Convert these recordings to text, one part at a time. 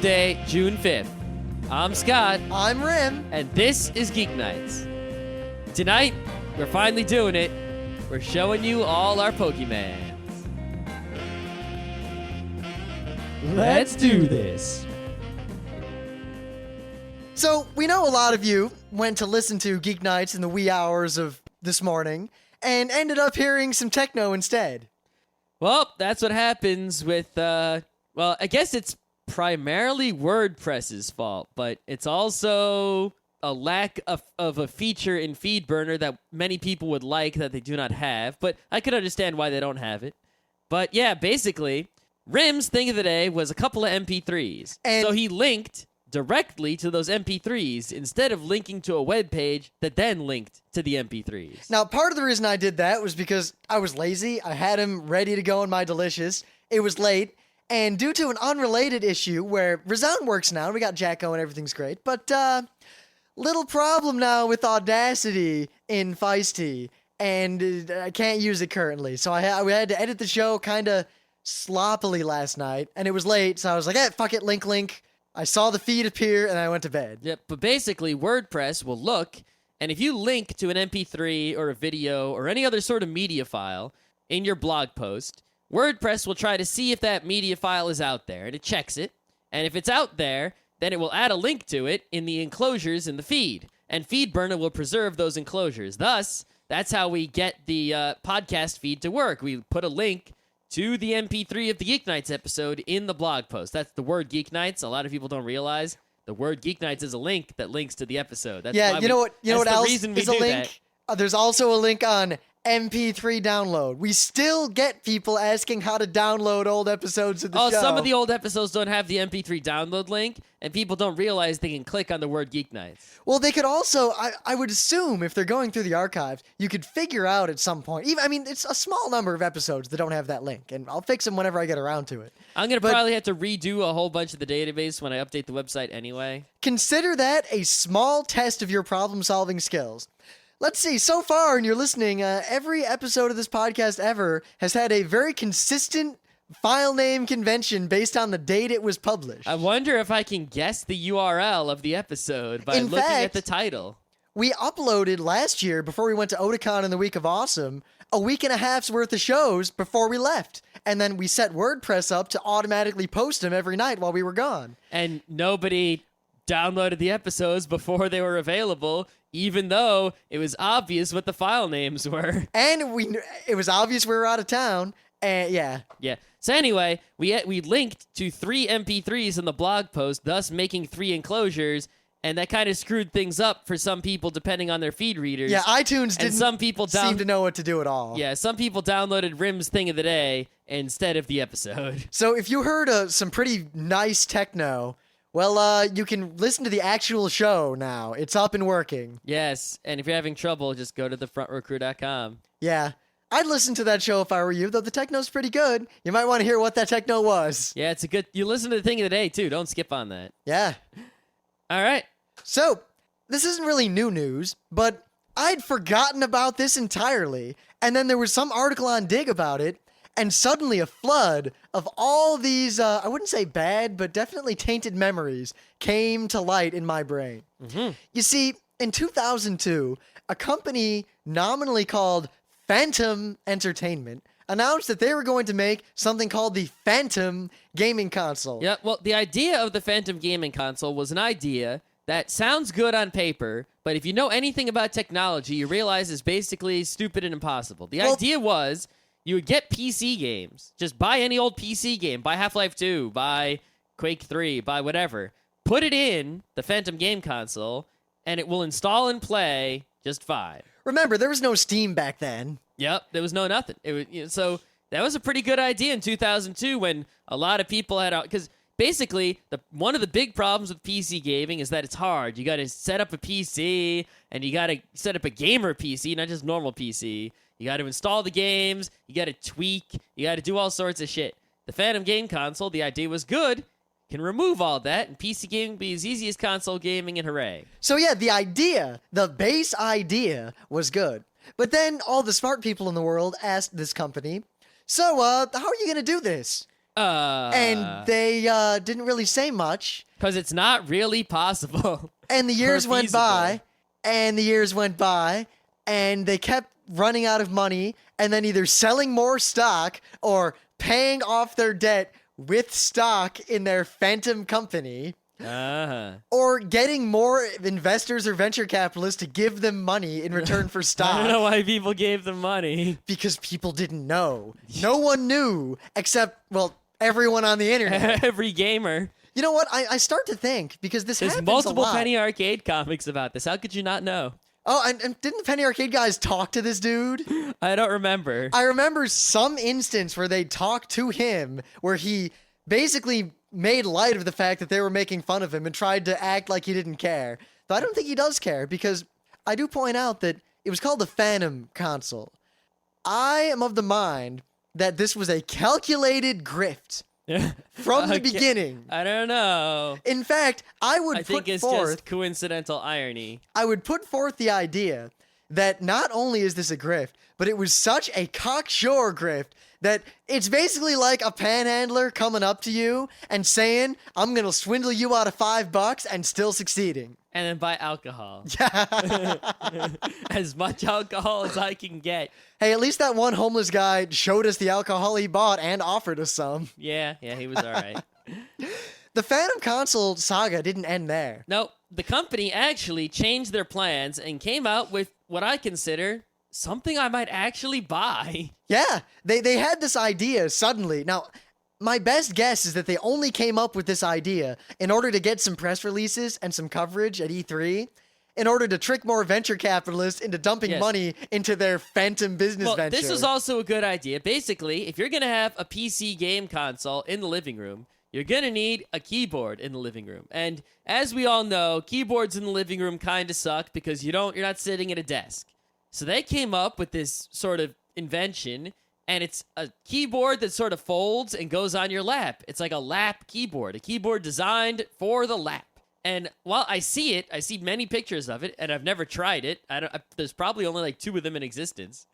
Tuesday, June 5th. I'm Scott, I'm Rim. and this is Geeknights. Tonight, we're finally doing it. We're showing you all our Pokemans. Let's do this. So, we know a lot of you went to listen to Geek Nights in the wee hours of this morning and ended up hearing some techno instead. Well, that's what happens with, I guess it's primarily WordPress's fault, but it's also a lack of a feature in FeedBurner that many people would like that they do not have, but I can understand why they don't have it. But yeah, basically, Rim's thing of the day was a couple of MP3s. So he linked directly to those MP3s instead of linking to a web page that then linked to the MP3s. Now, part of the reason I did that was because I was lazy. I had him ready to go in my Delicious. It was late. And due to an unrelated issue where Resound works now, we got Jack going, everything's great. But, little problem now with Audacity in Feisty, and I can't use it currently. So we had to edit the show kind of sloppily last night, and it was late, so I was like, fuck it, link. I saw the feed appear, and I went to bed. Yep, but basically, WordPress will look, and if you link to an MP3 or a video or any other sort of media file in your blog post, WordPress will try to see if that media file is out there, and it checks it. And if it's out there, then it will add a link to it in the enclosures in the feed. And FeedBurner will preserve those enclosures. Thus, that's how we get the podcast feed to work. We put a link to the MP3 of the Geeknights episode in the blog post. That's the word Geeknights. A lot of people don't realize the word Geeknights is a link that links to the episode. That's yeah, you know what else is a link? That. There's also a link on MP3 download. We still get people asking how to download old episodes of the show. Some of the old episodes don't have the MP3 download link, and people don't realize they can click on the word Geeknights. Well, they could also, I would assume, if they're going through the archives, you could figure out at some point. It's a small number of episodes that don't have that link, and I'll fix them whenever I get around to it. I'm going to probably have to redo a whole bunch of the database when I update the website anyway. Consider that a small test of your problem-solving skills. Let's see, so far, and you're listening, every episode of this podcast ever has had a very consistent file name convention based on the date it was published. I wonder if I can guess the URL of the episode by looking at the title. We uploaded last year, before we went to Otakon in the Week of Awesome, a week and a half's worth of shows before we left. And then we set WordPress up to automatically post them every night while we were gone. And nobody downloaded the episodes before they were available, even though it was obvious what the file names were. And it was obvious we were out of town. Yeah. So anyway, we linked to 3 MP3s in the blog post, thus making 3 enclosures, and that kind of screwed things up for some people depending on their feed readers. Yeah, iTunes didn't some people seem to know what to do at all. Yeah, some people downloaded Rim's Thing of the Day instead of the episode. So if you heard some pretty nice techno, well, you can listen to the actual show now. It's up and working. Yes, and if you're having trouble, just go to thefrontrowcrew.com. Yeah, I'd listen to that show if I were you, though the techno's pretty good. You might want to hear what that techno was. Yeah, it's a good... You listen to the Thing of the Day, too. Don't skip on that. Yeah. All right. So, this isn't really new news, but I'd forgotten about this entirely, and then there was some article on Dig about it, and suddenly a flood of all these, I wouldn't say bad, but definitely tainted memories came to light in my brain. Mm-hmm. You see, in 2002, a company nominally called Phantom Entertainment announced that they were going to make something called the Phantom Gaming Console. Yeah, well, the idea of the Phantom Gaming Console was an idea that sounds good on paper, but if you know anything about technology, you realize it's basically stupid and impossible. The idea was you would get PC games. Just buy any old PC game. Buy Half-Life 2. Buy Quake 3. Buy whatever. Put it in the Phantom Game Console, and it will install and play just fine. Remember, there was no Steam back then. Yep, there was no nothing. It was, so that was a pretty good idea in 2002 when a lot of people had... Because basically, one of the big problems with PC gaming is that it's hard. You got to set up a PC, and you got to set up a gamer PC, not just normal PC. You got to install the games. You got to tweak. You got to do all sorts of shit. The Phantom Game Console, the idea was good. Can remove all that, and PC gaming be as easy as console gaming, and hooray. So yeah, the base idea was good. But then all the smart people in the world asked this company, so, how are you going to do this? And they didn't really say much. Because it's not really possible. And the years went by, and the years went by, and they kept running out of money, and then either selling more stock or paying off their debt with stock in their phantom company, or getting more investors or venture capitalists to give them money in return for stock. I don't know why people gave them money. Because people didn't know. No one knew except, well, everyone on the internet. Every gamer. You know what? I start to think, because this There's happens multiple a lot. Penny Arcade comics about this. How could you not know? Oh, and didn't the Penny Arcade guys talk to this dude? I don't remember. I remember some instance where they talked to him, where he basically made light of the fact that they were making fun of him and tried to act like he didn't care. But I don't think he does care, because I do point out that it was called the Phantom console. I am of the mind that this was a calculated grift. From the beginning. I don't know. In fact, I think it's just coincidental irony. I would put forth the idea that not only is this a grift, but it was such a cocksure grift that it's basically like a panhandler coming up to you and saying, I'm going to swindle you out of $5 and still succeeding. And then buy alcohol. As much alcohol as I can get. Hey, at least that one homeless guy showed us the alcohol he bought and offered us some. Yeah, he was all right. The Phantom console saga didn't end there. No, the company actually changed their plans and came out with what I consider something I might actually buy. Yeah, they had this idea suddenly. Now, my best guess is that they only came up with this idea in order to get some press releases and some coverage at E3, in order to trick more venture capitalists into dumping money into their phantom business venture. This is also a good idea. Basically, if you're going to have a PC game console in the living room, you're going to need a keyboard in the living room. And as we all know, keyboards in the living room kind of suck because you're not sitting at a desk. So they came up with this sort of invention, and it's a keyboard that sort of folds and goes on your lap. It's like a lap keyboard, a keyboard designed for the lap. And while I see many pictures of it, and I've never tried it. There's probably only like 2 of them in existence.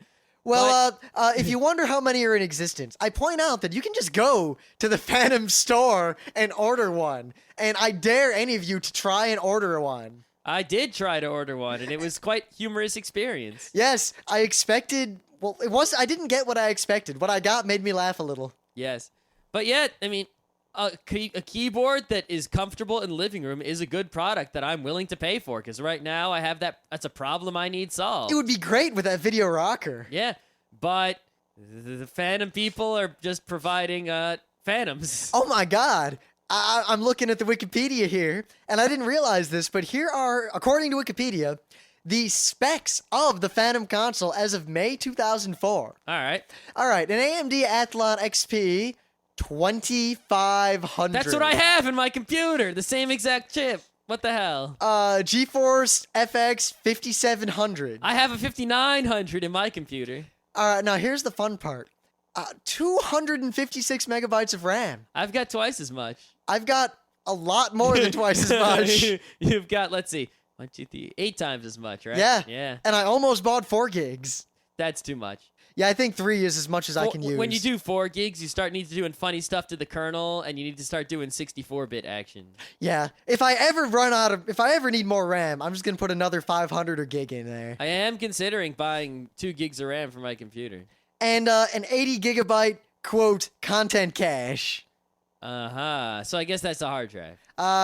Well, if you wonder how many are in existence, I point out that you can just go to the Phantom store and order one. And I dare any of you to try and order one. I did try to order one, and it was quite humorous experience. Yes, I expected... Well, I didn't get what I expected. What I got made me laugh a little. Yes. But yet, I mean, a keyboard that is comfortable in the living room is a good product that I'm willing to pay for, because right now I have that's a problem I need solved. It would be great with that video rocker. Yeah, but the Phantom people are just providing Phantoms. Oh my god. I'm looking at the Wikipedia here, and I didn't realize this, but here are, according to Wikipedia, the specs of the Phantom console as of May 2004. All right, an AMD Athlon XP 2500. That's what I have in my computer. The same exact chip. What the hell? GeForce FX 5700. I have a 5900 in my computer. All right, now here's the fun part. 256 megabytes of RAM. I've got twice as much. I've got a lot more than twice as much. You've got, let's see, 1, 2, 3, 8 times as much, right? Yeah. And I almost bought 4 gigs. That's too much. Yeah, I think 3 is as much as I can use. When you do 4 gigs, you start need to doing funny stuff to the kernel, and you need to start doing 64-bit action. Yeah. If I ever need more RAM, I'm just going to put another 500 or gig in there. I am considering buying 2 gigs of RAM for my computer. And an 80 gigabyte, quote, content cache. So I guess that's a hard drive.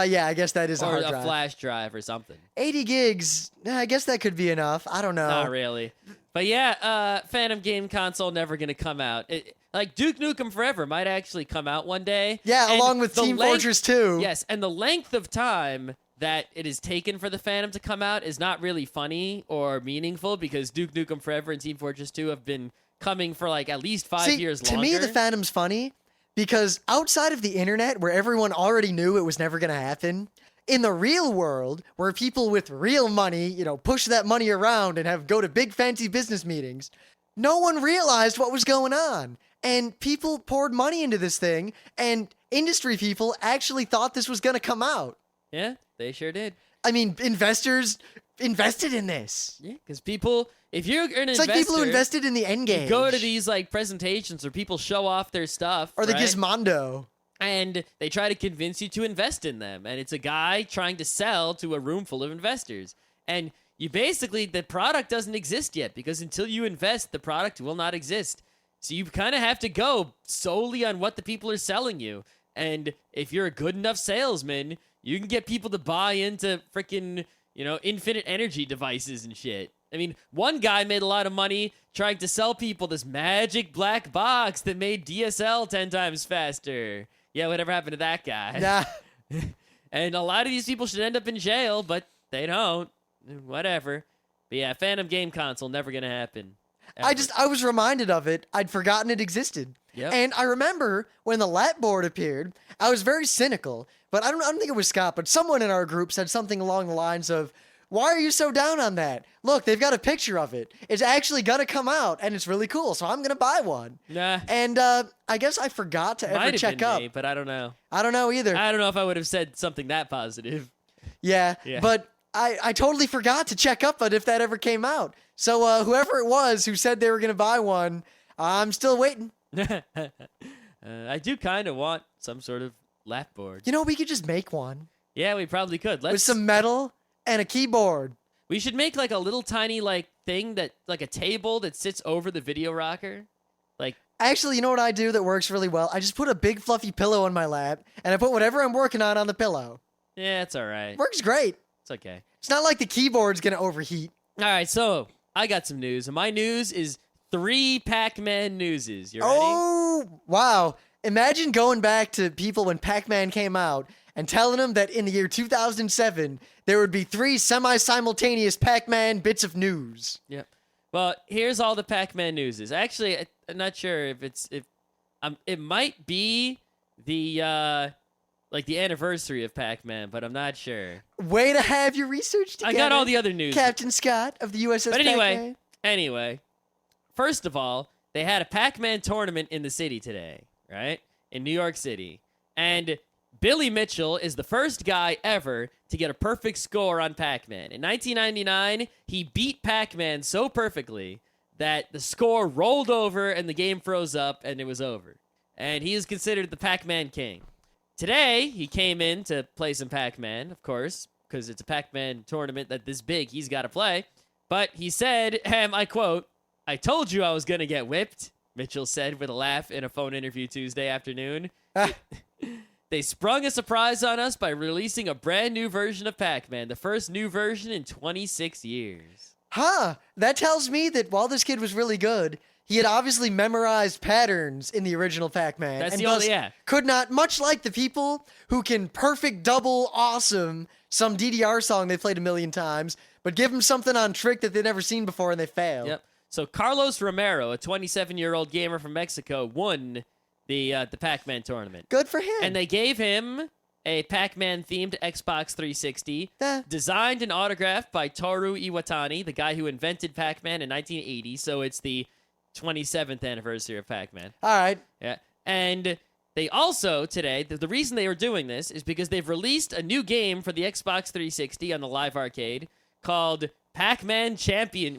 Yeah, I guess that is a hard drive. Or a flash drive or something. 80 gigs, I guess that could be enough. I don't know. Not really. But yeah, Phantom game console never going to come out. Like Duke Nukem Forever might actually come out one day. Yeah, along with Team Fortress 2. Yes, and the length of time that it is taken for the Phantom to come out is not really funny or meaningful, because Duke Nukem Forever and Team Fortress 2 have been coming for like at least 5 years longer. To me, the Phantom's funny because outside of the internet, where everyone already knew it was never going to happen, in the real world, where people with real money, push that money around and go to big fancy business meetings, no one realized what was going on. And people poured money into this thing, and industry people actually thought this was going to come out. Yeah, they sure did. I mean, investors invested in this. Yeah, because people, if you're an It's investor, like people who invested in the N-Gage. you go to these like presentations where people show off their stuff, Or the right? Gizmondo. And they try to convince you to invest in them. And it's a guy trying to sell to a room full of investors. And you basically, the product doesn't exist yet because until you invest, the product will not exist. So you kind of have to go solely on what the people are selling you. And if you're a good enough salesman, you can get people to buy into freaking, infinite energy devices and shit. I mean, one guy made a lot of money trying to sell people this magic black box that made DSL 10 times faster. Yeah, whatever happened to that guy? Nah. And a lot of these people should end up in jail, but they don't. Whatever. But yeah, Phantom Game Console, never gonna happen. Ever. I was reminded of it. I'd forgotten it existed. Yep. And I remember when the lat board appeared, I was very cynical, but I don't think it was Scott, but someone in our group said something along the lines of, why are you so down on that? Look, they've got a picture of it. It's actually gonna come out, and it's really cool, so I'm gonna buy one. Nah. And I guess I forgot to ever check up. Me, but I don't know. I don't know either. I don't know if I would have said something that positive. Yeah. But I totally forgot to check up on if that ever came out. So whoever it was who said they were gonna buy one, I'm still waiting. I do kind of want some sort of lap board. We could just make one. Yeah, we probably could. With some metal and a keyboard. We should make like a little tiny thing that like a table that sits over the video rocker. Actually, you know what I do that works really well? I just put a big fluffy pillow on my lap and I put whatever I'm working on the pillow. Yeah, it's all right. Works great. It's okay. It's not like the keyboard's gonna overheat. All right, so I got some news, and my news is 3 Pac Man newses. You ready? Oh, wow. Imagine going back to people when Pac Man came out and telling them that in the year 2007, there would be 3 semi-simultaneous Pac Man bits of news. Yep. Well, here's all the Pac Man newses. Actually, I'm not sure if it might be the the anniversary of Pac Man, but I'm not sure. Way to have your research together. I got all the other news. Captain Scott of the USS But Pac-Man. anyway, first of all, they had a Pac Man tournament in the city today, right? In New York City. And Billy Mitchell is the first guy ever to get a perfect score on Pac Man. In 1999, he beat Pac Man so perfectly that the score rolled over and the game froze up and it was over. And he is considered the Pac Man king. Today, he came in to play some Pac Man, of course, because it's a Pac Man tournament that this big, he's got to play. But he said, I quote, "I told you I was going to get whipped," Mitchell said with a laugh in a phone interview Tuesday afternoon. They sprung a surprise on us by releasing a brand new version of Pac Man, the first new version in 26 years. Huh. That tells me that while this kid was really good, he had obviously memorized patterns in the original Pac-Man. That's and the thus only, yeah. could not, much like the people who can perfect double awesome some DDR song they played a million times, but give them something on trick that they've never seen before and they fail. Yep. So Carlos Romero, a 27-year-old gamer from Mexico, won the Pac-Man tournament. Good for him. And they gave him a Pac-Man themed Xbox 360, designed and autographed by Toru Iwatani, the guy who invented Pac-Man in 1980. So it's the 27th anniversary of Pac-Man. All right. Yeah. And they also, today, the reason they were doing this is because they've released a new game for the Xbox 360 on the Live Arcade called Pac-Man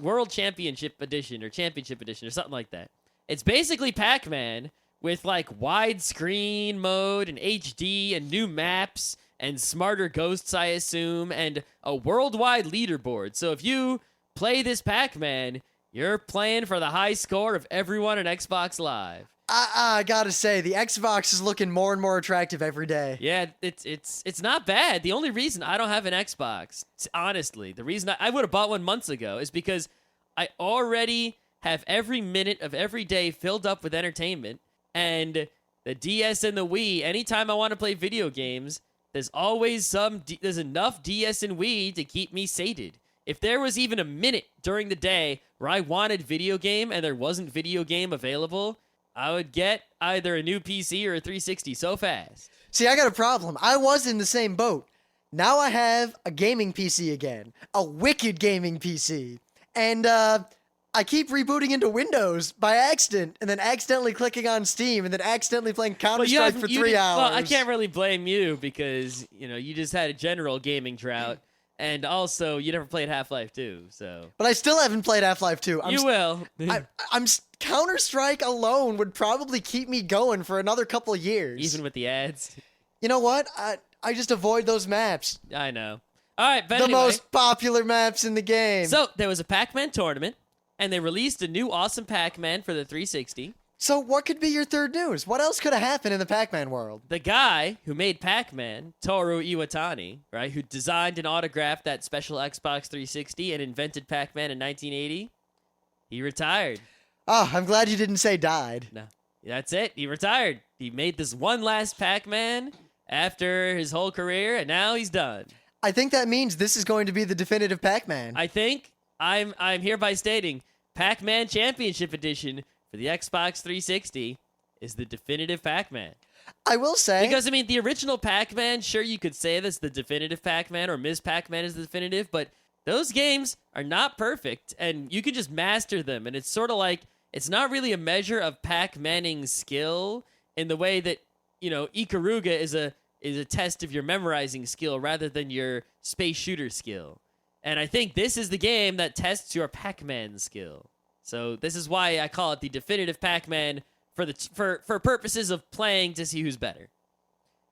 World Championship Edition or Championship Edition or something like that. It's basically Pac-Man with widescreen mode and HD and new maps and smarter ghosts, I assume, and a worldwide leaderboard. So if you play this Pac-Man, you're playing for the high score of everyone on Xbox Live. I gotta say, the Xbox is looking more and more attractive every day. Yeah, it's not bad. The only reason I don't have an Xbox, honestly, the reason I would have bought one months ago is because I already have every minute of every day filled up with entertainment, and the DS and the Wii, anytime I want to play video games, there's always there's enough DS and Wii to keep me sated. If there was even a minute during the day where I wanted video game and there wasn't video game available, I would get either a new PC or a 360 so fast. See, I got a problem. I was in the same boat. Now I have a gaming PC again. A wicked gaming PC. And I keep rebooting into Windows by accident and then accidentally clicking on Steam and then accidentally playing Counter-Strike for 3 hours. Well, I can't really blame you because, you just had a general gaming drought. And also, you never played Half-Life 2, so... But I still haven't played Half-Life 2. You will. Counter-Strike alone would probably keep me going for another couple of years. Even with the ads. You know what? I just avoid those maps. I know. All right, but the anyway. most popular maps in the game. So, there was a Pac Man tournament, and they released a new awesome Pac Man for the 360. So what could be your third news? What else could have happened in the Pac-Man world? The guy who made Pac-Man, Toru Iwatani, right, who designed and autographed that special Xbox 360 and invented Pac-Man in 1980, he retired. Oh, I'm glad you didn't say died. No, that's it. He retired. He made this one last Pac-Man after his whole career, and now he's done. I think that means this is going to be the definitive Pac-Man. I think I'm hereby stating Pac-Man Championship Edition for the Xbox 360 is the definitive Pac-Man. I will say... Because, I mean, the original Pac-Man, sure, you could say that's the definitive Pac-Man, or Ms. Pac-Man is the definitive, but those games are not perfect, and you can just master them, and it's sort of like, it's not really a measure of Pac-Manning skill in the way that, you know, Ikaruga is a test of your memorizing skill rather than your space shooter skill. And I think this is the game that tests your Pac-Man skill. So this is why I call it the definitive Pac-Man for purposes of playing to see who's better.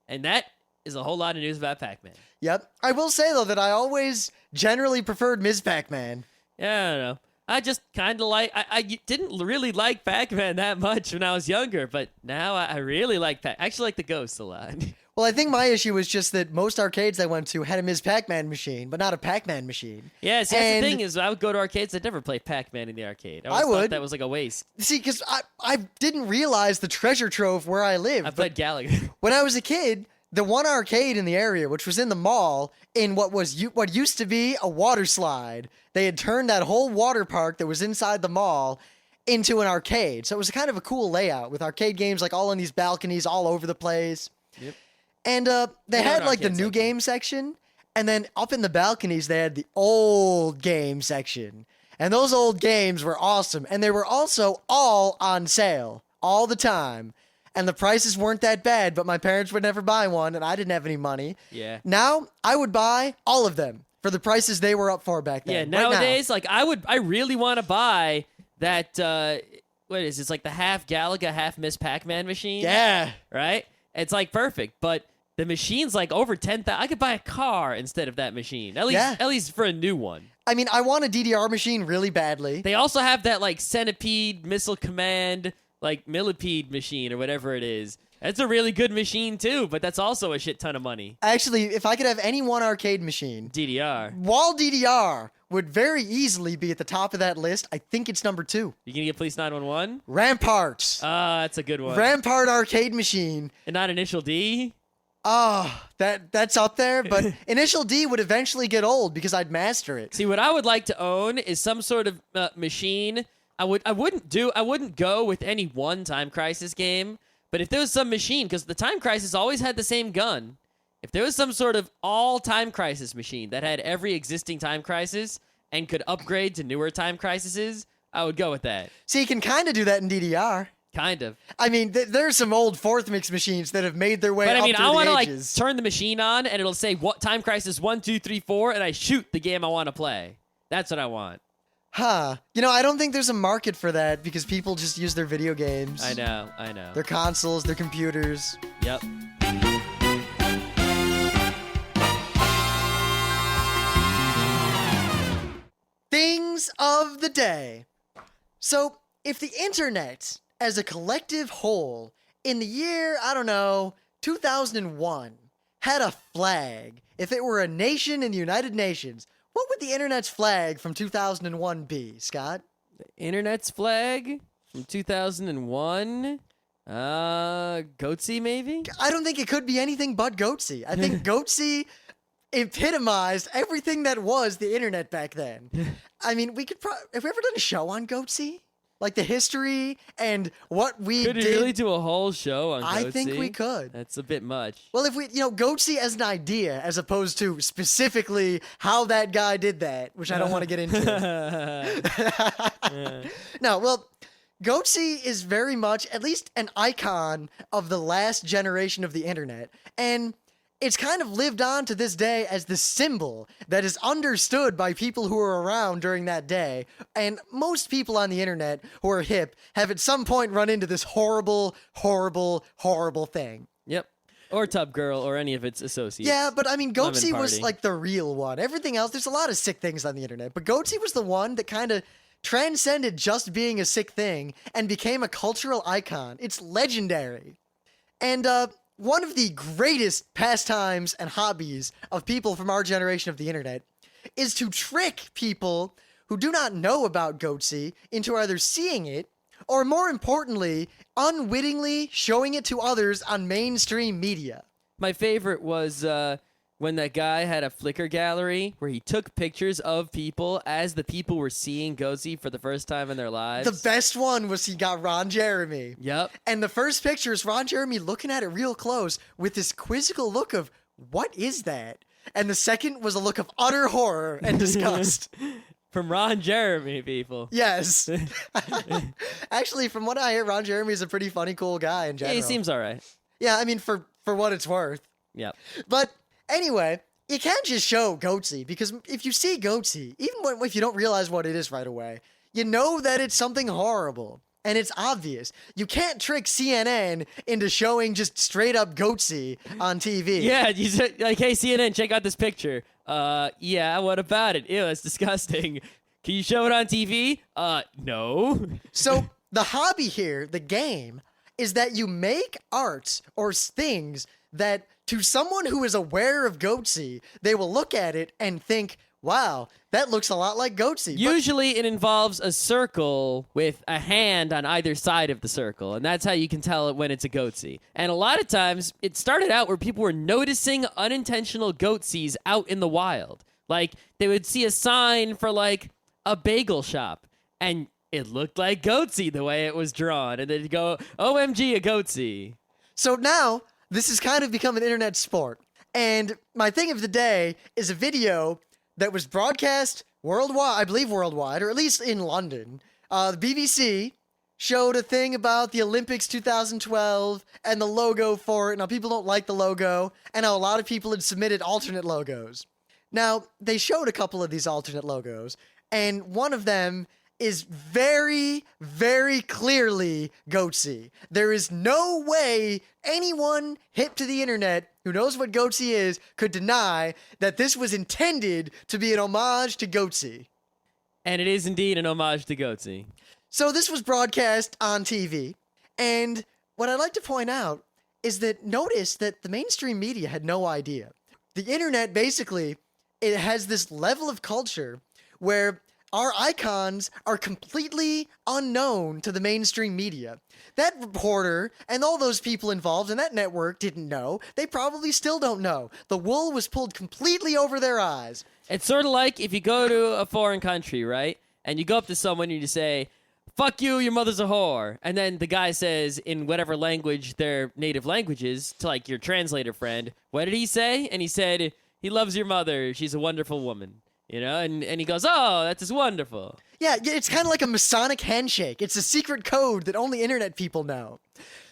And that is a whole lot of news about Pac-Man. Yep. I will say, though, that I always generally preferred Ms. Pac-Man. Yeah, I don't know. I just kind of like... I didn't really like Pac-Man that much when I was younger, but now I really like I actually like the Ghost a lot. Well, I think my issue was just that most arcades I went to had a Ms. Pac-Man machine, but not a Pac-Man machine. Yeah, see, that's the thing is, I would go to arcades. I'd never play Pac-Man in the arcade. I would. Thought that was like a waste. See, because I didn't realize the treasure trove where I lived. I played Galaga. When I was a kid, the one arcade in the area, which was in the mall, in what used to be a water slide, they had turned that whole water park that was inside the mall into an arcade. So it was kind of a cool layout with arcade games like all in these balconies all over the place. Yep. And they had like the new game section, and then up in the balconies they had the old game section. And those old games were awesome, and they were also all on sale all the time. And the prices weren't that bad, but my parents would never buy one, and I didn't have any money. Yeah. Now I would buy all of them for the prices they were up for back then. Yeah, nowadays, like I really want to buy that what is it? It's like the half Galaga, half Miss Pac-Man machine. Yeah. Right? It's like perfect, but the machine's like over 10,000. I could buy a car instead of that machine. At least for a new one. I mean, I want a DDR machine really badly. They also have that like Centipede, Missile Command, like Millipede machine or whatever it is. That's a really good machine too, but that's also a shit ton of money. Actually, if I could have any one arcade machine, DDR. Wall DDR would very easily be at the top of that list. I think it's number 2. You gonna get Police 911? Ramparts. That's a good one. Rampart arcade machine. And not Initial D? Oh, that's up there, but Initial D would eventually get old because I'd master it. See, what I would like to own is some sort of machine. I wouldn't go with any one Time Crisis game, but if there was some machine, because the Time Crisis always had the same gun, if there was some sort of all Time Crisis machine that had every existing Time Crisis and could upgrade to newer Time Crises, I would go with that. See, you can kind of do that in DDR. Kind of. I mean, there's some old fourth mix machines that have made their way up through the ages. But I want to like turn the machine on and it'll say what Time Crisis 1, 2, 3, 4, and I shoot the game I want to play. That's what I want. Huh. You know, I don't think there's a market for that because people just use their video games. I know. Their consoles, their computers. Yep. Things of the day. So, if the internet as a collective whole in the year, 2001, had a flag, if it were a nation in the United Nations, what would the internet's flag from 2001 be, Scott? The internet's flag from 2001? Goatsy, maybe? I don't think it could be anything but Goatsy. I think Goatsy epitomized everything that was the internet back then. I mean, have we ever done a show on Goatsy? Like the history and what we did. Could we really do a whole show on Goatsy? I think we could. That's a bit much. Well, if we, Goatsy as an idea, as opposed to specifically how that guy did that, which I don't want to get into. No, well, Goatsy is very much, at least an icon of the last generation of the internet. And it's kind of lived on to this day as the symbol that is understood by people who were around during that day. And most people on the internet who are hip have at some point run into this horrible, horrible, horrible thing. Yep. Or Tub Girl or any of its associates. Yeah, but I mean, Goatsy was Party. like the real one. Everything else, there's a lot of sick things on the internet, but Goatsy was the one that kind of transcended just being a sick thing and became a cultural icon. It's legendary. And one of the greatest pastimes and hobbies of people from our generation of the internet is to trick people who do not know about Goatsy into either seeing it or, more importantly, unwittingly showing it to others on mainstream media. My favorite was when that guy had a Flickr gallery where he took pictures of people as the people were seeing Goatsy for the first time in their lives. The best one was he got Ron Jeremy. Yep. And the first picture is Ron Jeremy looking at it real close with this quizzical look of, what is that? And the second was a look of utter horror and disgust. From Ron Jeremy, people. Yes. Actually, from what I hear, Ron Jeremy is a pretty funny, cool guy in Yeah, general. he seems all right. Yeah, I mean, for what it's worth. Yep. But anyway, you can't just show Goatsy, because if you see Goatsy, even if you don't realize what it is right away, you know that it's something horrible. And it's obvious. You can't trick CNN into showing just straight up Goatsy on TV. Yeah, you said, like, hey, CNN, check out this picture. Yeah, what about it? Ew, that's disgusting. Can you show it on TV? No. So the hobby here, the game, is that you make arts or things that to someone who is aware of Goatsy, they will look at it and think, wow, that looks a lot like Goatsy. But Usually it involves a circle with a hand on either side of the circle, and that's how you can tell it when it's a Goatsy. And a lot of times, it started out where people were noticing unintentional Goatsies out in the wild. Like, they would see a sign for, like, a bagel shop, and it looked like Goatsy the way it was drawn, and they'd go, OMG, a Goatsy. So now, this has kind of become an internet sport. And my thing of the day is a video that was broadcast worldwide, I believe worldwide, or at least in London. The BBC showed a thing about the Olympics 2012 and the logo for it. Now, people don't like the logo, and how a lot of people had submitted alternate logos. Now, they showed a couple of these alternate logos, and one of them is very, very clearly Goatsy. There is no way anyone hip to the internet who knows what Goatsy is could deny that this was intended to be an homage to Goatsy. And it is indeed an homage to Goatsy. So this was broadcast on TV, and what I'd like to point out is that notice that the mainstream media had no idea. The internet, basically, it has this level of culture where our icons are completely unknown to the mainstream media. That reporter and all those people involved in that network didn't know. They probably still don't know. The wool was pulled completely over their eyes. It's sort of like if you go to a foreign country, right? And you go up to someone and you say, fuck you, your mother's a whore. And then the guy says in whatever language their native language is to, like, your translator friend, what did he say? And he said, he loves your mother. She's a wonderful woman. You know, and he goes, oh, that's just wonderful. Yeah, it's kind of like a Masonic handshake. It's a secret code that only internet people know.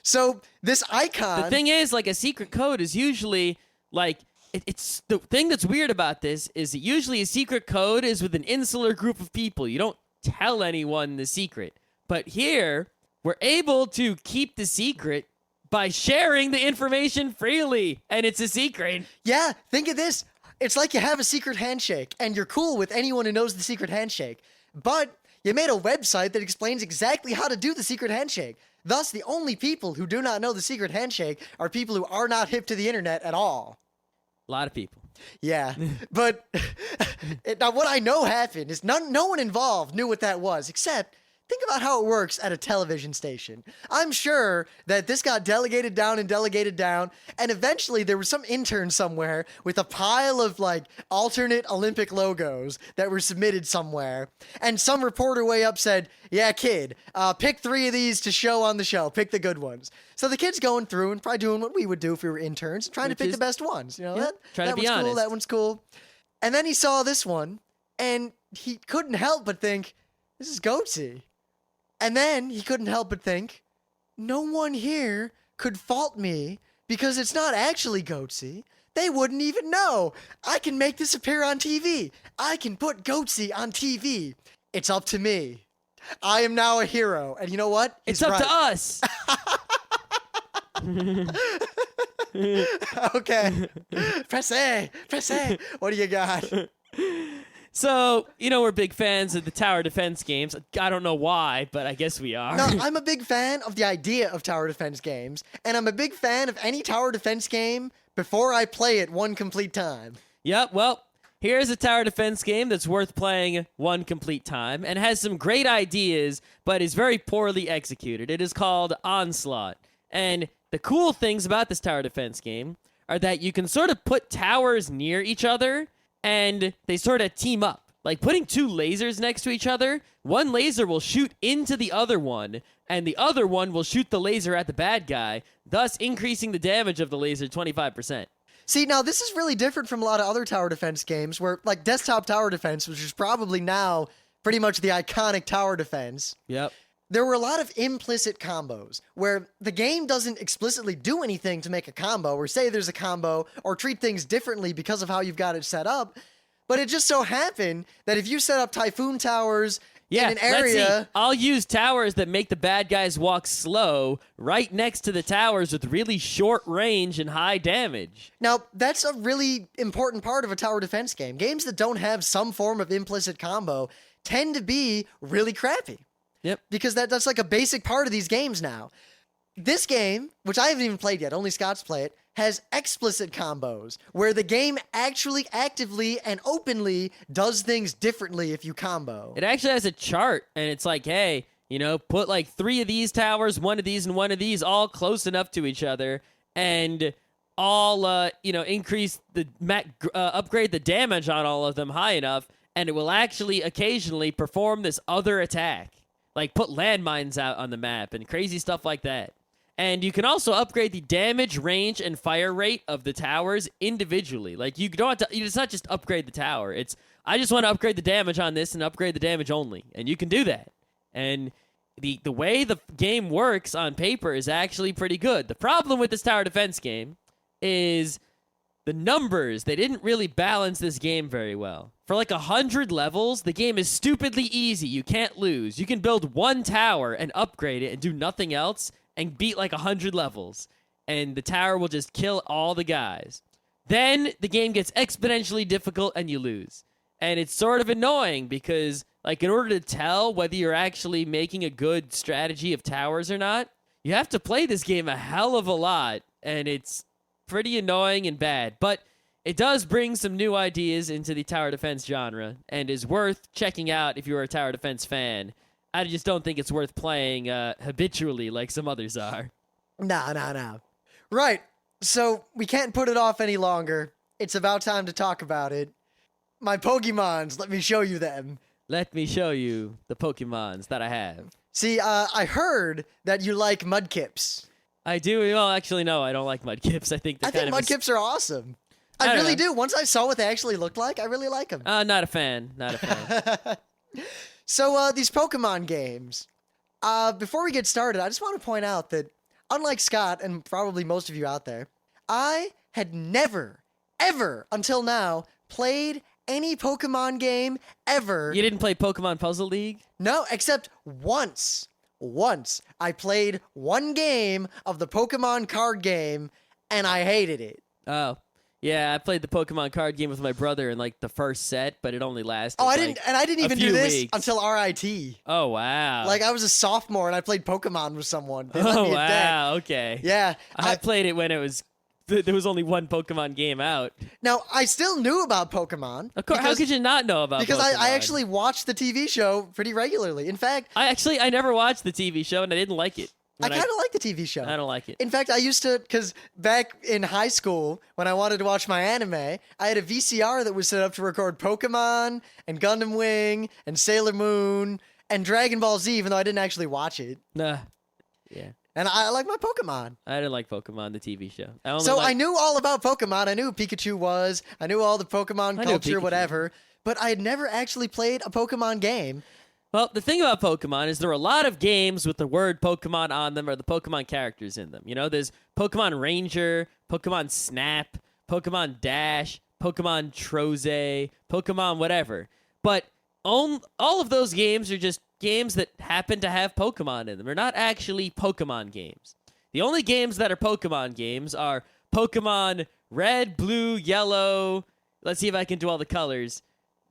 So this icon... The thing is, like, a secret code is usually, like, it's the thing that's weird about this is that usually a secret code is with an insular group of people. You don't tell anyone the secret. But here, we're able to keep the secret by sharing the information freely, and it's a secret. Yeah, think of this. It's like you have a secret handshake, and you're cool with anyone who knows the secret handshake. But you made a website that explains exactly how to do the secret handshake. Thus, the only people who do not know the secret handshake are people who are not hip to the internet at all. A lot of people. Yeah, but now what I know happened is no one involved knew what that was, except... Think about how it works at a television station. I'm sure that this got delegated down, and eventually there was some intern somewhere with a pile of, like, alternate Olympic logos that were submitted somewhere, and some reporter way up said, yeah, kid, pick 3 of these to show on the show. Pick the good ones. So the kid's going through and probably doing what we would do if we were interns, trying to pick the best ones. You know, yeah, trying to be honest. Cool, that one's cool. And then he saw this one, and he couldn't help but think, this is Goatsy. And then he couldn't help but think, no one here could fault me because it's not actually Goatsy. They wouldn't even know. I can make this appear on TV. I can put Goatsy on TV. It's up to me. I am now a hero. And you know what? It's He's up to right. us. Okay. Press A. Press A. What do you got? So, we're big fans of the tower defense games. I don't know why, but I guess we are. No, I'm a big fan of the idea of tower defense games, and I'm a big fan of any tower defense game before I play it one complete time. Yep, well, here's a tower defense game that's worth playing one complete time and has some great ideas, but is very poorly executed. It is called Onslaught. And the cool things about this tower defense game are that you can sort of put towers near each other, and they sort of team up. Like putting two lasers next to each other, one laser will shoot into the other one, and the other one will shoot the laser at the bad guy, thus increasing the damage of the laser 25%. See, now this is really different from a lot of other tower defense games where, like desktop tower defense, which is probably now pretty much the iconic tower defense. Yep. There were a lot of implicit combos where the game doesn't explicitly do anything to make a combo or say there's a combo or treat things differently because of how you've got it set up. But it just so happened that if you set up Typhoon Towers in an area... Let's see. I'll use towers that make the bad guys walk slow right next to the towers with really short range and high damage. Now, that's a really important part of a tower defense game. Games that don't have some form of implicit combo tend to be really crappy. Yep. Because that's like a basic part of these games now. This game, which I haven't even played yet, only Scott's play it, has explicit combos where the game actually actively and openly does things differently if you combo. It actually has a chart, and it's like, hey, put like 3 of these towers, 1 of these, and 1 of these all close enough to each other, and all, increase the, upgrade the damage on all of them high enough, and it will actually occasionally perform this other attack. Like put landmines out on the map and crazy stuff like that. And you can also upgrade the damage, range, and fire rate of the towers individually. Like you don't have to, it's not just upgrade the tower. It's, I just want to upgrade the damage on this and upgrade the damage only. And you can do that. And the way the game works on paper is actually pretty good. The problem with this tower defense game is the numbers. They didn't really balance this game very well. For like 100 levels, the game is stupidly easy. You can't lose. You can build 1 tower and upgrade it and do nothing else and beat like 100 levels. And the tower will just kill all the guys. Then the game gets exponentially difficult and you lose. And it's sort of annoying because, like, in order to tell whether you're actually making a good strategy of towers or not, you have to play this game a hell of a lot. And it's pretty annoying and bad. But it does bring some new ideas into the tower defense genre and is worth checking out if you're a tower defense fan. I just don't think it's worth playing habitually like some others are. No. Right. So we can't put it off any longer. It's about time to talk about it. My Pokemons, let me show you them. Let me show you the Pokemons that I have. See, I heard that you like Mudkips. I do. Well, actually, no, I don't like Mudkips. I think Mudkips are awesome. I really do. Once I saw what they actually looked like, I really like them. Not a fan. So, these Pokemon games. Before we get started, I just want to point out that, unlike Scott, and probably most of you out there, I had never, ever, until now, played any Pokemon game ever. You didn't play Pokemon Puzzle League? No, except once. Once. I played one game of the Pokemon card game, and I hated it. Oh. Yeah, I played the Pokemon card game with my brother in like the first set, but it only lasted. I didn't even do this weeks. until RIT. Oh wow! Like I was a sophomore and I played Pokemon with someone. Oh wow! Okay. Yeah, I played it when there was only one Pokemon game out. Now I still knew about Pokemon. Of course, how could you not know about? Because Pokemon? I actually watched the TV show pretty regularly. In fact, I never watched the TV show and I didn't like it. I kind of like the TV show. I don't like it. In fact, I used to, because back in high school, when I wanted to watch my anime, I had a VCR that was set up to record Pokemon and Gundam Wing and Sailor Moon and Dragon Ball Z, even though I didn't actually watch it. Nah. Yeah. And I like my Pokemon. I didn't like Pokemon, the TV show. I knew all about Pokemon. I knew who Pikachu was. I knew all the Pokemon culture, whatever. But I had never actually played a Pokemon game. Well, the thing about Pokemon is there are a lot of games with the word Pokemon on them or the Pokemon characters in them. You know, there's Pokemon Ranger, Pokemon Snap, Pokemon Dash, Pokemon Troze, Pokemon whatever. But all of those games are just games that happen to have Pokemon in them. They're not actually Pokemon games. The only games that are Pokemon games are Pokemon Red, Blue, Yellow. Let's see if I can do all the colors.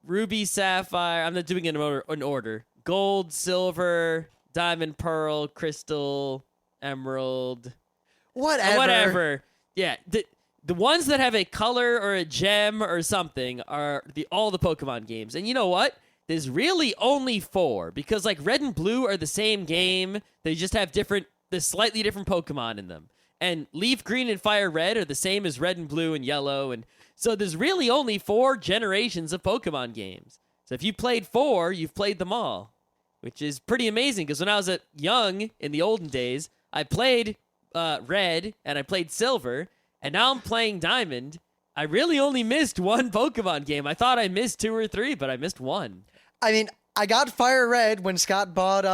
Ruby, Sapphire. I'm not doing it in order. Gold, Silver, Diamond, Pearl, Crystal, Emerald. Whatever. Yeah. The ones that have a color or a gem or something are all the Pokemon games. And you know what? There's really only 4 because like Red and Blue are the same game. They just have there's slightly different Pokemon in them. And Leaf Green and Fire Red are the same as Red and Blue and Yellow. And so there's really only 4 generations of Pokemon games. So if you played 4, you've played them all, which is pretty amazing because when I was young in the olden days, I played Red and I played Silver, and now I'm playing Diamond. I really only missed 1 Pokemon game. I thought I missed 2 or 3, but I missed 1. I mean, I got Fire Red when Scott bought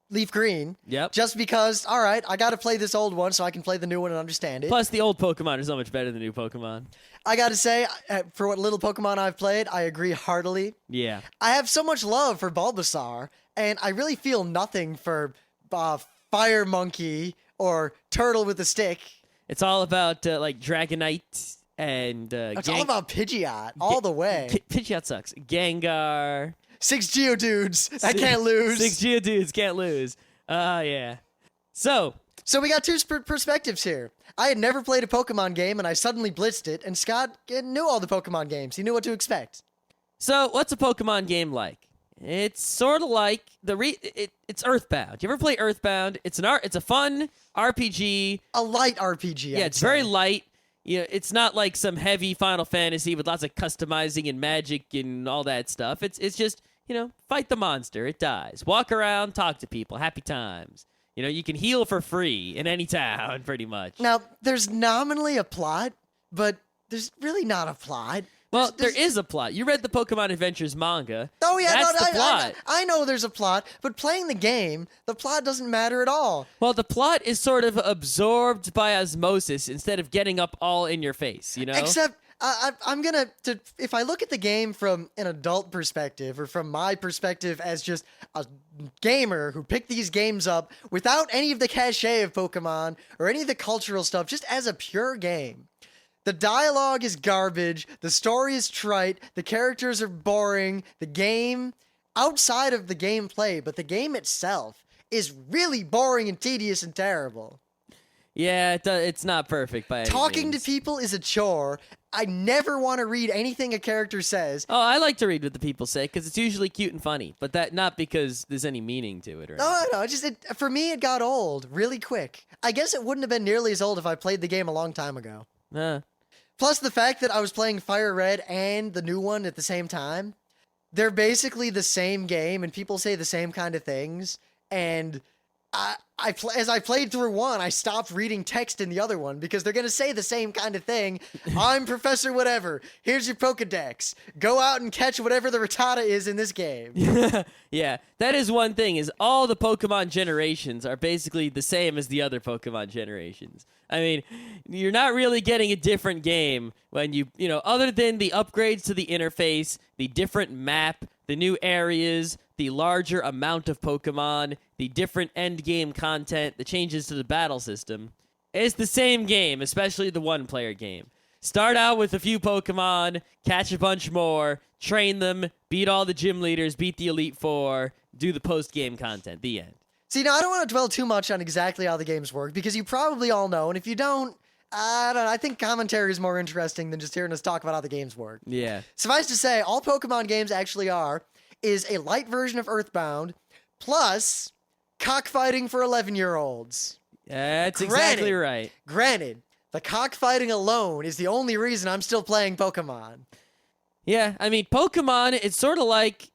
Leaf Green. Yep. Just because, all right, I got to play this old one so I can play the new one and understand it. Plus, the old Pokemon are so much better than new Pokemon. I got to say, for what little Pokemon I've played, I agree heartily. Yeah. I have so much love for Bulbasaur, and I really feel nothing for Fire Monkey or Turtle with a Stick. It's all about like Dragonite and it's all about Pidgeot all the way. Pidgeot sucks. Gengar. 6 Geodudes that can't lose. 6 Geodudes can't lose. Yeah. So we got 2 perspectives here. I had never played a Pokemon game, and I suddenly blitzed it, and Scott knew all the Pokemon games. He knew what to expect. So what's a Pokemon game like? It's sort of like it's Earthbound. You ever play Earthbound? It's a fun RPG. A light RPG. Yeah, it's very light. It's not like some heavy Final Fantasy with lots of customizing and magic and all that stuff. It's just, fight the monster, it dies. Walk around, talk to people, happy times. You can heal for free in any town, pretty much. Now, there's nominally a plot, but there's really not a plot. Well, there is a plot. You read the Pokemon Adventures manga. Oh, yeah, that's the plot. I know there's a plot, but playing the game, the plot doesn't matter at all. Well, the plot is sort of absorbed by osmosis instead of getting up all in your face, Except, I'm going to, if I look at the game from an adult perspective, or from my perspective as just a gamer who picked these games up without any of the cachet of Pokemon, or any of the cultural stuff, just as a pure game. The dialogue is garbage, the story is trite, the characters are boring, the game, outside of the gameplay, but the game itself is really boring and tedious and terrible. Yeah, it's not perfect by any Talking means. to people is a chore. I never want to read anything a character says. Oh, I like to read what the people say because it's usually cute and funny, but that not because there's any meaning to it. No, for me it got old really quick. I guess it wouldn't have been nearly as old if I played the game a long time ago. Plus the fact that I was playing Fire Red and the new one at the same time, they're basically the same game, and people say the same kind of things. And as I played through one, I stopped reading text in the other one because they're going to say the same kind of thing. I'm Professor Whatever. Here's your Pokedex. Go out and catch whatever the Rattata is in this game. Yeah, that is one thing, is all the Pokemon generations are basically the same as the other Pokemon generations. I mean, you're not really getting a different game when other than the upgrades to the interface, the different map, the new areas, the larger amount of Pokemon, the different end game content, the changes to the battle system. It's the same game, especially the one-player game. Start out with a few Pokemon, catch a bunch more, train them, beat all the gym leaders, beat the Elite Four, do the post-game content, the end. See, now I don't want to dwell too much on exactly how the games work, because you probably all know, and if you don't, I don't know, I think commentary is more interesting than just hearing us talk about how the games work. Yeah. Suffice to say, all Pokemon games actually is a light version of Earthbound, plus cockfighting for 11-year-olds. That's exactly right. Granted, the cockfighting alone is the only reason I'm still playing Pokemon. Yeah, I mean, Pokemon, it's sort of like,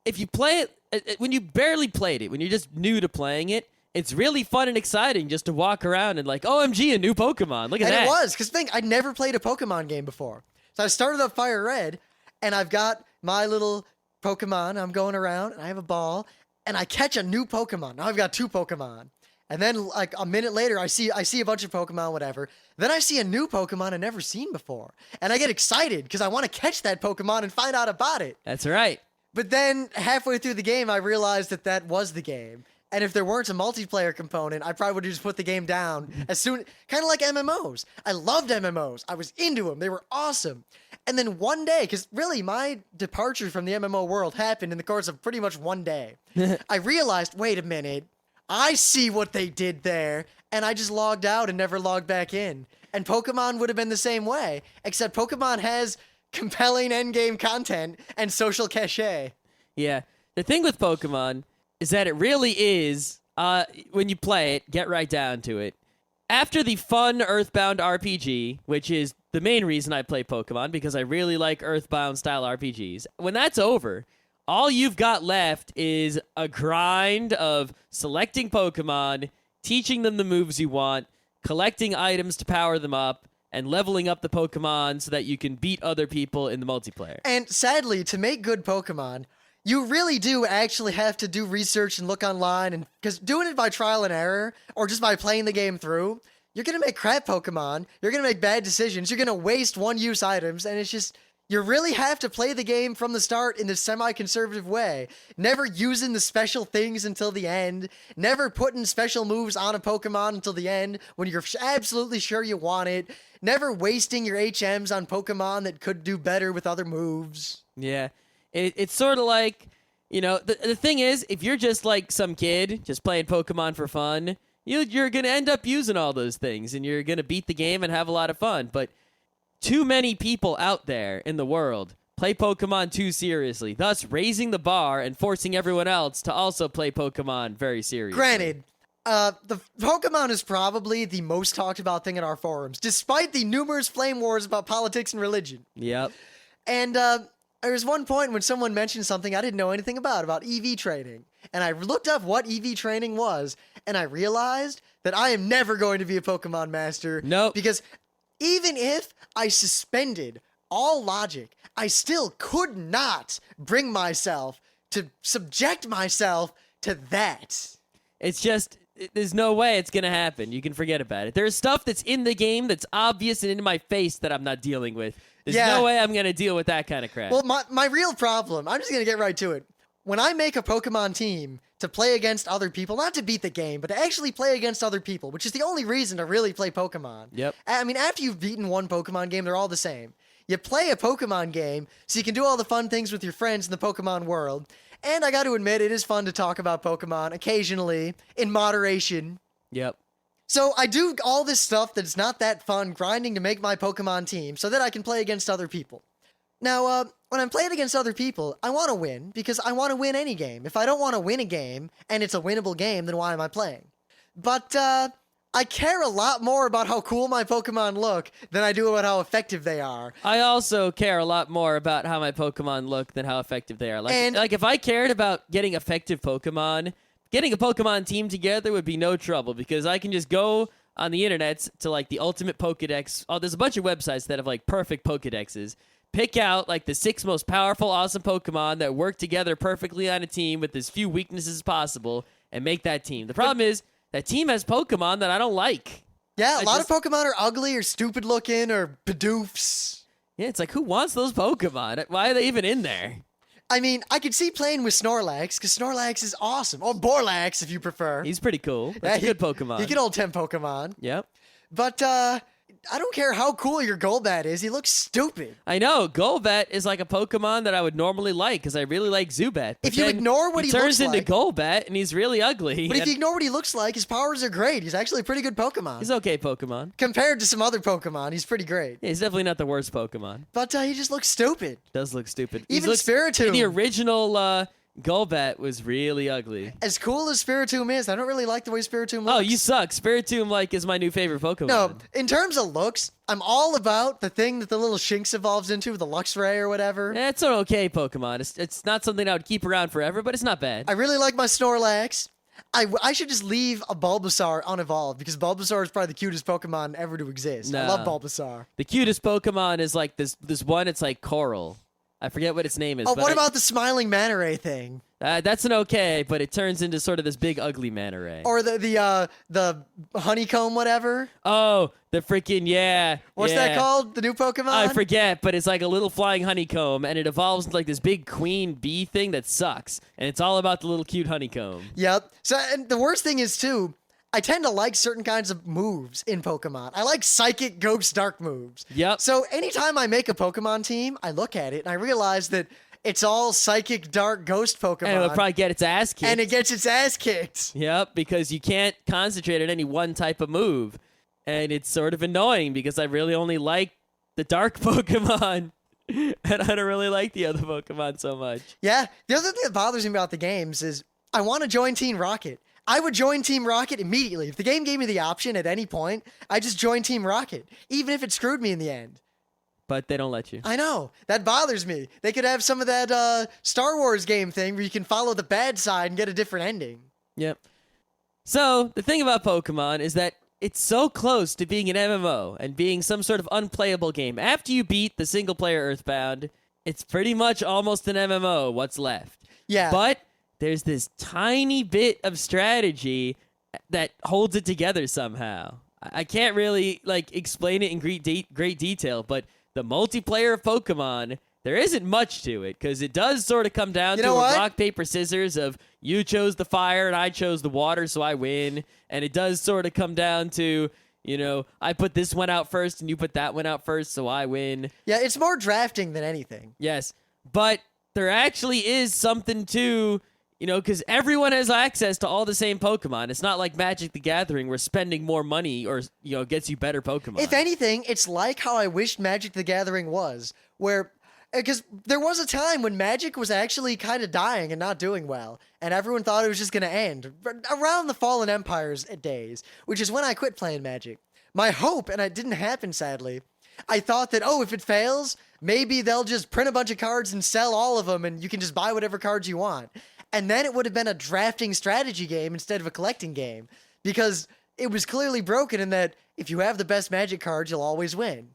if you play it, when you barely played it, when you're just new to playing it, it's really fun and exciting just to walk around and like, OMG, a new Pokemon. Look at that. And it was, because I'd never played a Pokemon game before. So I started up Fire Red, and I've got my little Pokemon. I'm going around, and I have a ball, and I catch a new Pokemon. Now I've got 2 Pokemon. And then like a minute later, I see a bunch of Pokemon, whatever. Then I see a new Pokemon I've never seen before. And I get excited because I want to catch that Pokemon and find out about it. That's right. But then halfway through the game, I realized that was the game. And if there weren't a multiplayer component, I probably would have just put the game down as soon, kind of like MMOs. I loved MMOs. I was into them. They were awesome. And then one day, because really my departure from the MMO world happened in the course of pretty much one day, I realized, wait a minute, I see what they did there. And I just logged out and never logged back in. And Pokemon would have been the same way, except Pokemon has compelling endgame content and social cachet. Yeah. The thing with Pokemon is that it really is, when you play it, get right down to it. After the fun Earthbound RPG, which is the main reason I play Pokemon, because I really like Earthbound-style RPGs, when that's over, all you've got left is a grind of selecting Pokemon, teaching them the moves you want, collecting items to power them up, and leveling up the Pokemon so that you can beat other people in the multiplayer. And sadly, to make good Pokemon, you really do actually have to do research and look online, and because doing it by trial and error or just by playing the game through, you're gonna make crap Pokemon, you're gonna make bad decisions, you're gonna waste one-use items, and it's just, you really have to play the game from the start in this semi-conservative way, never using the special things until the end, never putting special moves on a Pokemon until the end when you're absolutely sure you want it, never wasting your HMs on Pokemon that could do better with other moves. Yeah. It's sort of like, you know, the thing is, if you're just like some kid just playing Pokemon for fun, you're going to end up using all those things, and you're going to beat the game and have a lot of fun. But too many people out there in the world play Pokemon too seriously, thus raising the bar and forcing everyone else to also play Pokemon very seriously. Granted, the Pokemon is probably the most talked about thing in our forums, despite the numerous flame wars about politics and religion. Yep. And there was one point when someone mentioned something I didn't know anything about EV training. And I looked up what EV training was, and I realized that I am never going to be a Pokemon master. Nope. Because even if I suspended all logic, I still could not bring myself to subject myself to that. It's just, there's no way it's going to happen. You can forget about it. There's stuff that's in the game that's obvious and in my face that I'm not dealing with. There's no way I'm going to deal with that kind of crap. Well, my real problem, I'm just going to get right to it. When I make a Pokemon team to play against other people, not to beat the game, but to actually play against other people, which is the only reason to really play Pokemon. Yep. I mean, after you've beaten one Pokemon game, they're all the same. You play a Pokemon game so you can do all the fun things with your friends in the Pokemon world. And I got to admit, it is fun to talk about Pokemon occasionally, in moderation. Yep. So I do all this stuff that's not that fun, grinding to make my Pokemon team so that I can play against other people. Now, when I'm playing against other people, I want to win because I want to win any game. If I don't want to win a game and it's a winnable game, then why am I playing? But I care a lot more about how cool my Pokemon look than I do about how effective they are. I also care a lot more about how my Pokemon look than how effective they are. Like if I cared about getting effective Pokemon, getting a Pokemon team together would be no trouble because I can just go on the internet to like the ultimate Pokedex. Oh, there's a bunch of websites that have like perfect Pokedexes. Pick out like the 6 most powerful, awesome Pokemon that work together perfectly on a team with as few weaknesses as possible and make that team. The problem is that team has Pokemon that I don't like. Yeah, a lot of Pokemon are ugly or stupid looking or Bidoofs. Yeah, it's like, who wants those Pokemon? Why are they even in there? I mean, I could see playing with Snorlax, because Snorlax is awesome. Or Borlax, if you prefer. He's pretty cool. That's a good Pokemon. He can hold 10 Pokemon. Yep. But, I don't care how cool your Golbat is. He looks stupid. I know. Golbat is like a Pokemon that I would normally like, because I really like Zubat. If you ignore what he looks like... He turns into Golbat, and he's really ugly. But if you ignore what he looks like, his powers are great. He's actually a pretty good Pokemon. He's okay Pokemon. Compared to some other Pokemon, he's pretty great. Yeah, he's definitely not the worst Pokemon. But he just looks stupid. Does look stupid. Even Spiritomb. The original Golbat was really ugly. As cool as Spiritomb is, I don't really like the way Spiritomb looks. Oh, you suck. Spiritomb, is my new favorite Pokemon. No, in terms of looks, I'm all about the thing that the little Shinx evolves into, the Luxray or whatever. It's an okay Pokemon. It's not something I would keep around forever, but it's not bad. I really like my Snorlax. I should just leave a Bulbasaur unevolved, because Bulbasaur is probably the cutest Pokemon ever to exist. No. I love Bulbasaur. The cutest Pokemon is like this one, it's like Coral. I forget what its name is. Oh, but what about the smiling manta ray thing? That's an okay, but it turns into sort of this big ugly manta ray. Or the honeycomb, whatever. Oh, the freaking What's that called? The new Pokemon? I forget, but it's like a little flying honeycomb, and it evolves into like this big queen bee thing that sucks, and it's all about the little cute honeycomb. Yep. So, and the worst thing is too, I tend to like certain kinds of moves in Pokemon. I like psychic, ghost, dark moves. Yep. So anytime I make a Pokemon team, I look at it and I realize that it's all psychic, dark, ghost Pokemon. And it'll probably get its ass kicked. And it gets its ass kicked. Yep, because you can't concentrate on any one type of move. And it's sort of annoying because I really only like the dark Pokemon. And I don't really like the other Pokemon so much. Yeah. The other thing that bothers me about the games is I want to join Team Rocket. I would join Team Rocket immediately. If the game gave me the option at any point, I just join Team Rocket, even if it screwed me in the end. But they don't let you. I know. That bothers me. They could have some of that Star Wars game thing where you can follow the bad side and get a different ending. Yep. So, the thing about Pokemon is that it's so close to being an MMO and being some sort of unplayable game. After you beat the single-player Earthbound, it's pretty much almost an MMO, what's left. Yeah. But there's this tiny bit of strategy that holds it together somehow. I can't really explain it in great detail, but the multiplayer of Pokemon, there isn't much to it because it does sort of come down to a rock, paper, scissors of you chose the fire and I chose the water, so I win. And it does sort of come down to, I put this one out first and you put that one out first, so I win. Yeah, it's more drafting than anything. Yes, but there actually is something to... because everyone has access to all the same Pokemon. It's not like Magic the Gathering where spending more money or, gets you better Pokemon. If anything, it's like how I wished Magic the Gathering was, where... Because there was a time when Magic was actually kind of dying and not doing well, and everyone thought it was just going to end. Around the Fallen Empires days, which is when I quit playing Magic. My hope, and it didn't happen sadly, I thought that, if it fails, maybe they'll just print a bunch of cards and sell all of them, and you can just buy whatever cards you want. And then it would have been a drafting strategy game instead of a collecting game. Because it was clearly broken in that if you have the best Magic cards, you'll always win.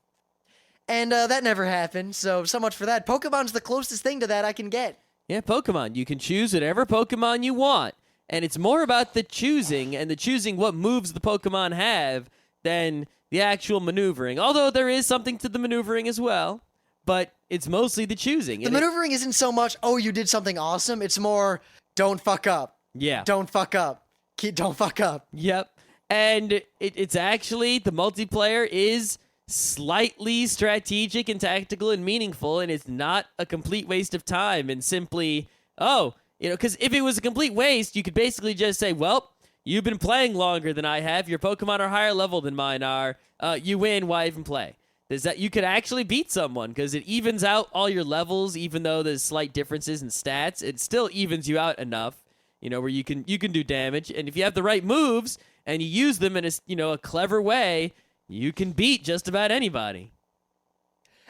And that never happened, so much for that. Pokemon's the closest thing to that I can get. Yeah, Pokemon. You can choose whatever Pokemon you want. And it's more about the choosing and the choosing what moves the Pokemon have than the actual maneuvering. Although there is something to the maneuvering as well. But it's mostly the choosing. The maneuvering isn't so much, you did something awesome. It's more, don't fuck up. Yeah. Don't fuck up. Don't fuck up. Yep. And it's actually, the multiplayer is slightly strategic and tactical and meaningful, and it's not a complete waste of time and simply, because if it was a complete waste, you could basically just say, well, you've been playing longer than I have. Your Pokemon are higher level than mine are. You win. Why even play? Is that you could actually beat someone because it evens out all your levels, even though there's slight differences in stats. It still evens you out enough, where you can do damage. And if you have the right moves and you use them in a clever way, you can beat just about anybody.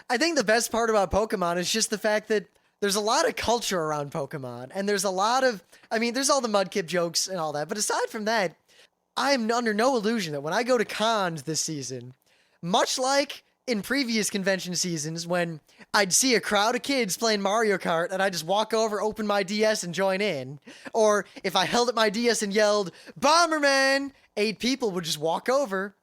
I think the best part about Pokemon is just the fact that there's a lot of culture around Pokemon, and there's a lot of, there's all the Mudkip jokes and all that, but aside from that, I am under no illusion that when I go to cons this season, much like in previous convention seasons when I'd see a crowd of kids playing Mario Kart and I just walk over, open my DS and join in, or if I held up my DS and yelled, Bomberman, 8 people would just walk over.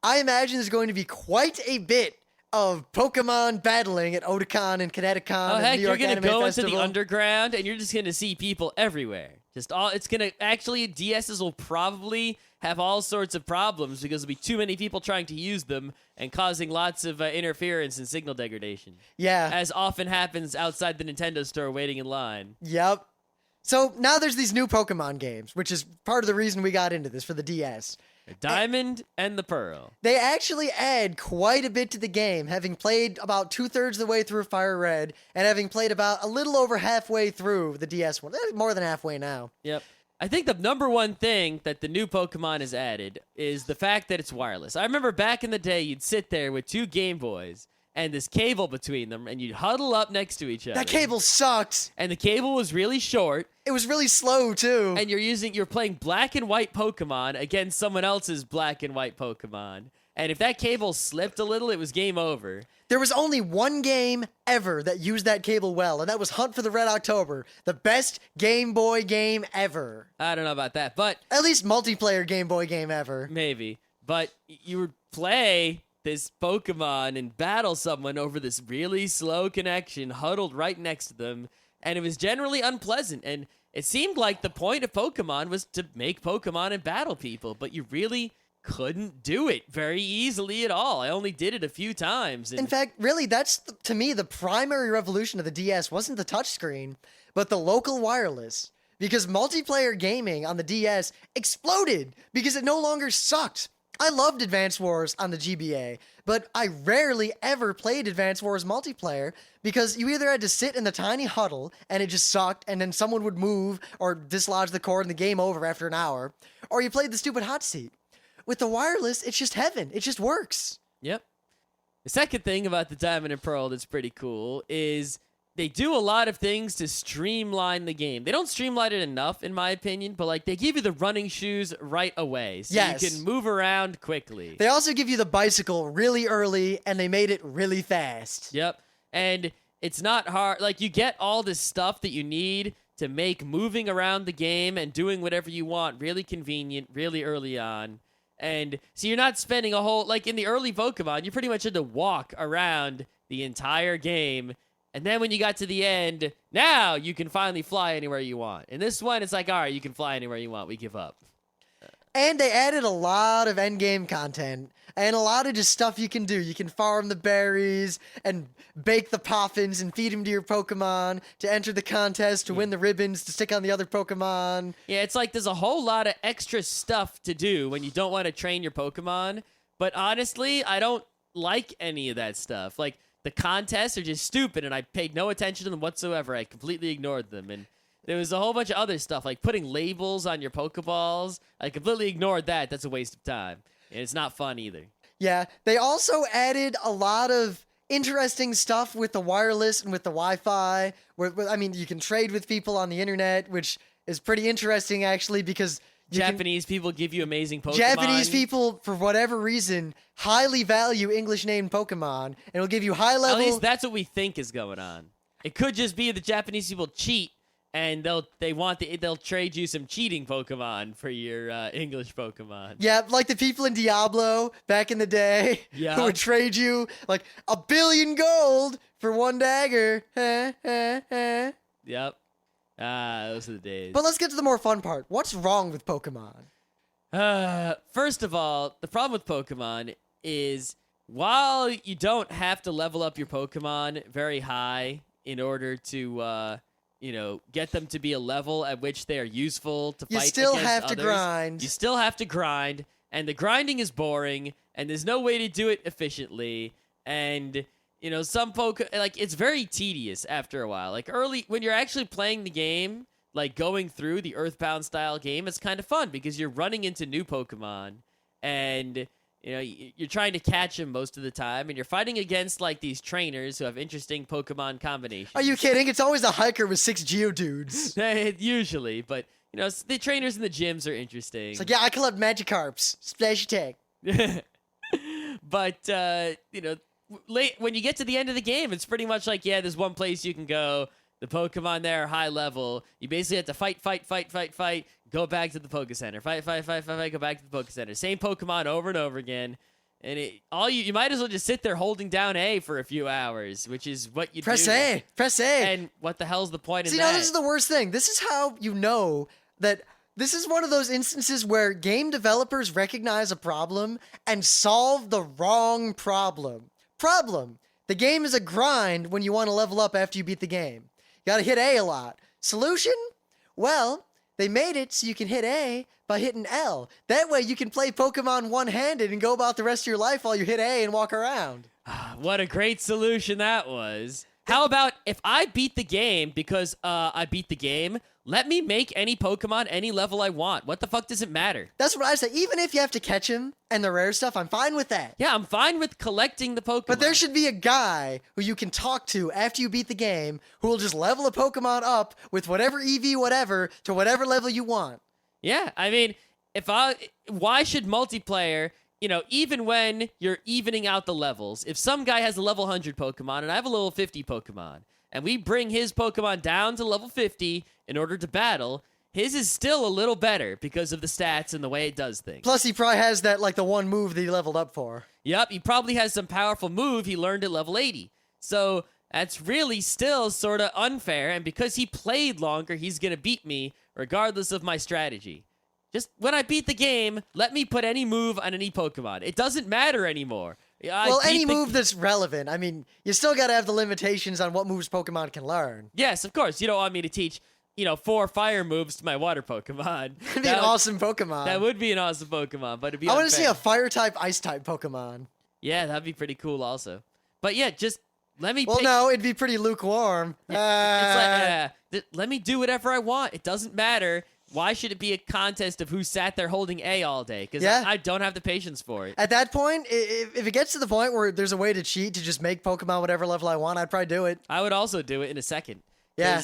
I imagine there's going to be quite a bit of Pokemon battling at Otakon and Kineticon and New York Anime Festival. You're going to go into the underground and you're just going to see people everywhere. It's going to, actually, DSs will probably have all sorts of problems because there'll be too many people trying to use them and causing lots of interference and signal degradation. Yeah. As often happens outside the Nintendo store waiting in line. Yep. So now there's these new Pokemon games, which is part of the reason we got into this for the DS. The Diamond and the Pearl. They actually add quite a bit to the game, having played about 2/3 of the way through Fire Red and having played about a little over halfway through the DS one. More than halfway now. Yep. I think the number one thing that the new Pokemon has added is the fact that it's wireless. I remember back in the day, you'd sit there with 2 Game Boys and this cable between them, and you'd huddle up next to each other. That cable sucked. And the cable was really short. It was really slow, too. And you're playing black and white Pokemon against someone else's black and white Pokemon. And if that cable slipped a little, it was game over. There was only one game ever that used that cable well, and that was Hunt for the Red October, the best Game Boy game ever. I don't know about that, but At least multiplayer Game Boy game ever. maybe. But you would play this Pokemon and battle someone over this really slow connection huddled right next to them, and it was generally unpleasant. And it seemed like the point of Pokemon was to make Pokemon and battle people, but you really couldn't do it very easily at all. I only did it a few times. In fact, really, that's, to me, the primary revolution of the DS wasn't the touchscreen, but the local wireless. Because multiplayer gaming on the DS exploded because it no longer sucked. I loved Advance Wars on the GBA, but I rarely ever played Advance Wars multiplayer because you either had to sit in the tiny huddle and it just sucked, and then someone would move or dislodge the cord and the game over after an hour, or you played the stupid hot seat. With the wireless, it's just heaven. It just works. Yep. The second thing about the Diamond and Pearl that's pretty cool is they do a lot of things to streamline the game. They don't streamline it enough, in my opinion, but like they give you the running shoes right away, so Yes. you can move around quickly. They also give you the bicycle really early, and they made it really fast. Yep. And it's not hard. Like, you get all this stuff that you need to make moving around the game and doing whatever you want really convenient really early on. And so you're not spending a whole, like in the early Pokemon, you pretty much had to walk around the entire game. And then when you got to the end, now you can finally fly anywhere you want. In this one, it's like, all right, you can fly anywhere you want. We give up. And they added a lot of endgame content and a lot of just stuff you can do. You can farm the berries and bake the poffins and feed them to your Pokemon to enter the contest to win the ribbons to stick on the other Pokemon. Yeah, it's like there's a whole lot of extra stuff to do when you don't want to train your Pokemon. But honestly, I don't like any of that stuff. Like, the contests are just stupid, and I paid no attention to them whatsoever. I completely ignored them. And there was a whole bunch of other stuff, like putting labels on your Pokeballs. I completely ignored that. That's a waste of time. And it's not fun either. Yeah, they also added a lot of interesting stuff with the wireless and with the Wi-Fi. I mean, you can trade with people on the internet, which is pretty interesting, actually, because Japanese people give you amazing Pokemon. Japanese people, for whatever reason, highly value English-named Pokemon, and it'll give you high-level... At least that's what we think is going on. It could just be the Japanese people cheat, and they'll trade you some cheating Pokemon for your English Pokemon. Yeah, like the people in Diablo back in the day Yeah. who would trade you like 1 billion gold for one dagger. Yep. Those are the days. But let's get to the more fun part. What's wrong with Pokemon? First of all, the problem with Pokemon is while you don't have to level up your Pokemon very high in order to, get them to be a level at which they are useful to fight You still against have to others, grind. You still have to grind, and the grinding is boring, and there's no way to do it efficiently, and... some it's very tedious after a while. Like, early, when you're actually playing the game, like, going through the Earthbound style game, it's kind of fun because you're running into new Pokemon, and, you're trying to catch them most of the time, and you're fighting against, like, these trainers who have interesting Pokemon combinations. Are you kidding? It's always a hiker with 6 Geodudes. Usually, but, the trainers in the gyms are interesting. It's like, yeah, I collect Magikarps. Splash attack. But, when you get to the end of the game, it's pretty much like, yeah, there's one place you can go. The Pokemon there are high level. You basically have to fight, go back to the Poke Center. Fight, go back to the Poke Center. Same Pokemon over and over again. And you might as well just sit there holding down A for a few hours, which is what you Press do. A. Press A. And what the hell's the point of See, that? now this is the worst thing. This is how you know that this is one of those instances where game developers recognize a problem and solve the wrong problem. Problem. The game is a grind when you want to level up after you beat the game. You gotta hit A a lot. Solution? Well, they made it so you can hit A by hitting L. That way you can play Pokemon one-handed and go about the rest of your life while you hit A and walk around. What a great solution that was. How about if I beat the game because I beat the game, let me make any Pokemon any level I want. What the fuck does it matter? That's what I say. Even if you have to catch him and the rare stuff, I'm fine with that. Yeah, I'm fine with collecting the Pokemon. But there should be a guy who you can talk to after you beat the game who will just level a Pokemon up with whatever EV whatever to whatever level you want. Yeah, I mean, why should multiplayer even when you're evening out the levels, if some guy has a level 100 Pokemon and I have a level 50 Pokemon, and we bring his Pokemon down to level 50 in order to battle, his is still a little better because of the stats and the way it does things. Plus, he probably has that, like, the one move that he leveled up for. Yep, he probably has some powerful move he learned at level 80. So that's really still sort of unfair, and because he played longer, he's going to beat me regardless of my strategy. Just when I beat the game, let me put any move on any Pokemon. It doesn't matter anymore. Well, any move that's relevant. I mean, you still got to have the limitations on what moves Pokemon can learn. Yes, of course. You don't want me to teach, 4 fire moves to my water Pokemon. That'd be an awesome Pokemon. That would be an awesome Pokemon, but it'd be I want to unfair. see a Fire-type, Ice-type Pokemon. Yeah, that'd be pretty cool also. But yeah, just let me Well, pick... no, it'd be pretty lukewarm. It's like, let me do whatever I want. It doesn't matter. Why should it be a contest of who sat there holding A all day? Because I don't have the patience for it. At that point, if it gets to the point where there's a way to cheat to just make Pokemon whatever level I want, I'd probably do it. I would also do it in a second. Yeah.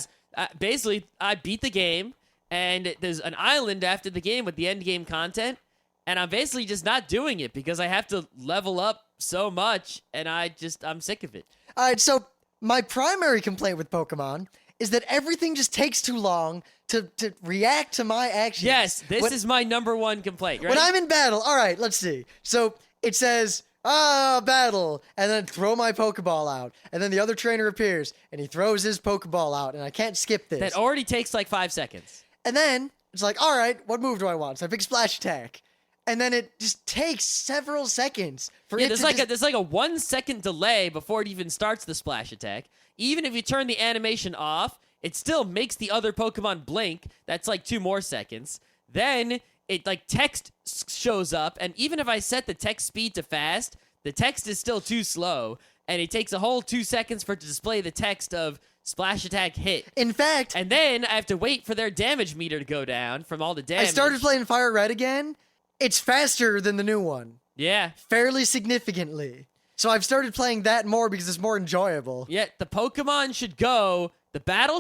Basically, I beat the game, and there's an island after the game with the end game content, and I'm basically just not doing it because I have to level up so much, and I'm sick of it. All right, so my primary complaint with Pokemon is that everything just takes too long to react to my actions. Yes, this is my number one complaint. Right? When I'm in battle, all right, let's see. So it says, battle, and then throw my Pokeball out. And then the other trainer appears, and he throws his Pokeball out, and I can't skip this. That already takes like 5 seconds. And then it's like, all right, what move do I want? So I pick Splash Attack. And then it just takes several seconds for it there's to there's like a 1 second delay before it even starts the splash attack. Even if you turn the animation off, it still makes the other Pokemon blink. That's like 2 more seconds. Then it like text shows up, and even if I set the text speed to fast, the text is still too slow, and it takes a whole 2 seconds for it to display the text of splash attack hit. In fact, And then I have to wait for their damage meter to go down from all the damage. I started playing Fire Red again. It's faster than the new one. Yeah. Fairly significantly. So I've started playing that more because it's more enjoyable. Yeah, the battle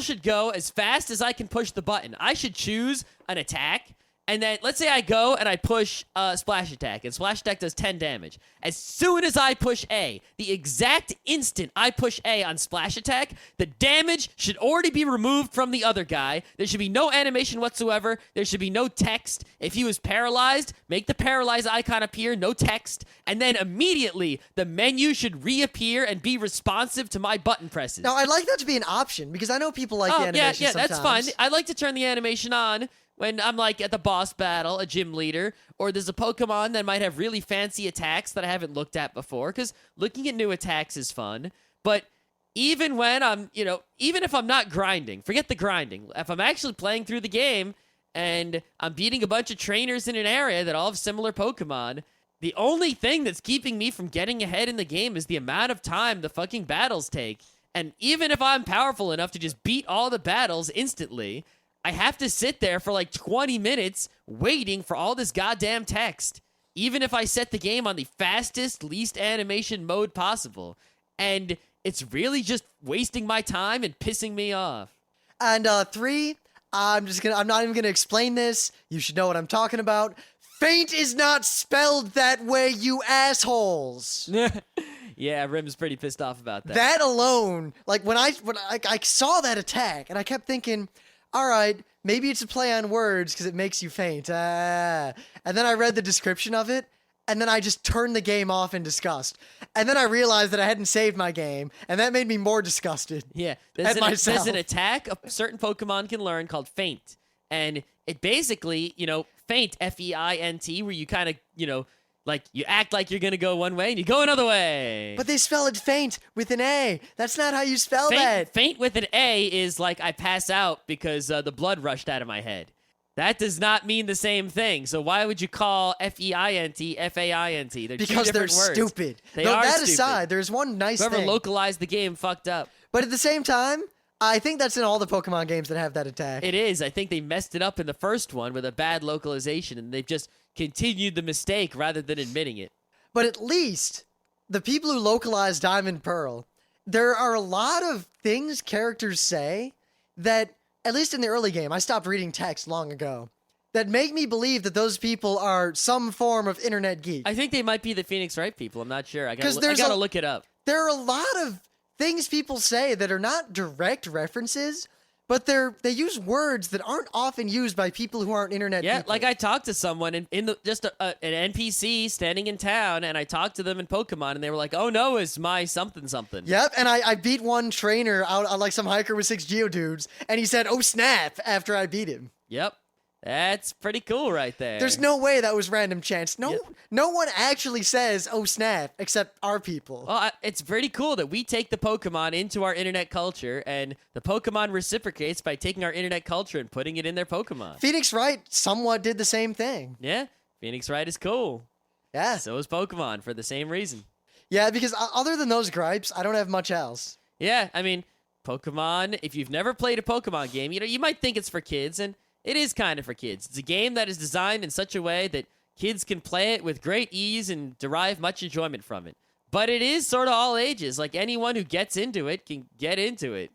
should go as fast as I can push the button. I should choose an attack, and then let's say I go and I push Splash Attack, and Splash Attack does 10 damage. As soon as I push A, the exact instant I push A on Splash Attack, the damage should already be removed from the other guy. There should be no animation whatsoever. There should be no text. If he was paralyzed, make the paralyzed icon appear, no text, and then immediately the menu should reappear and be responsive to my button presses. Now, I'd like that to be an option because I know people like the animation yeah, sometimes. that's fine. I like to turn the animation on when I'm like at the boss battle, a gym leader, or there's a Pokemon that might have really fancy attacks that I haven't looked at before, because looking at new attacks is fun. But even when I'm, even if I'm not grinding, forget the grinding. If I'm actually playing through the game and I'm beating a bunch of trainers in an area that all have similar Pokemon, the only thing that's keeping me from getting ahead in the game is the amount of time the fucking battles take. And even if I'm powerful enough to just beat all the battles instantly, I have to sit there for like 20 minutes waiting for all this goddamn text, even if I set the game on the fastest, least animation mode possible. And it's really just wasting my time and pissing me off. And 3, I'm not even gonna explain this. You should know what I'm talking about. Faint is not spelled that way, you assholes. Yeah, Rim's pretty pissed off about that. That alone, like when I saw that attack, and I kept thinking, all right, maybe it's a play on words because it makes you faint. And then I read the description of it, and then I just turned the game off in disgust. And then I realized that I hadn't saved my game, and that made me more disgusted. Yeah, at myself. There's an attack a certain Pokemon can learn called Feint. And it basically, Feint, F-E-I-N-T, where you kind of, like you act like you're going to go one way and you go another way. But they spell it faint with an A. That's not how you spell that. Faint with an A is like I pass out because the blood rushed out of my head. That does not mean the same thing. So why would you call F-E-I-N-T F-A-I-N-T? They're because two they're different words. Stupid. They are that stupid. aside, there's one nice Whoever thing. localized the game fucked up. But at the same time, I think that's in all the Pokemon games that have that attack. It is. I think they messed it up in the first one with a bad localization, and they've just continued the mistake rather than admitting it. But at least the people who localize Diamond Pearl, there are a lot of things characters say that, at least in the early game, I stopped reading text long ago, that make me believe that those people are some form of internet geek. I think they might be the Phoenix Wright people. I'm not sure. I 'Cause gotta look it up. There are a lot of things people say that are not direct references, but they use words that aren't often used by people who aren't internet Yeah, people. like I talked to someone in an NPC standing in town, and I talked to them in Pokemon, and they were like, "Oh no, it's my something something." Yep, and I beat one trainer out on like some hiker with 6 Geodudes, and he said, "Oh snap," after I beat him. Yep, that's pretty cool right there. There's no way that was random chance. No one actually says, "Oh snap," except our people. Well, it's pretty cool that we take the Pokemon into our internet culture, and the Pokemon reciprocates by taking our internet culture and putting it in their Pokemon. Phoenix Wright somewhat did the same thing. Yeah, Phoenix Wright is cool. Yeah. So is Pokemon for the same reason. Yeah, because other than those gripes, I don't have much else. Yeah, I mean, Pokemon, if you've never played a Pokemon game, you might think it's for kids, and it is kind of for kids. It's a game that is designed in such a way that kids can play it with great ease and derive much enjoyment from it. But it is sort of all ages. Like, anyone who gets into it can get into it.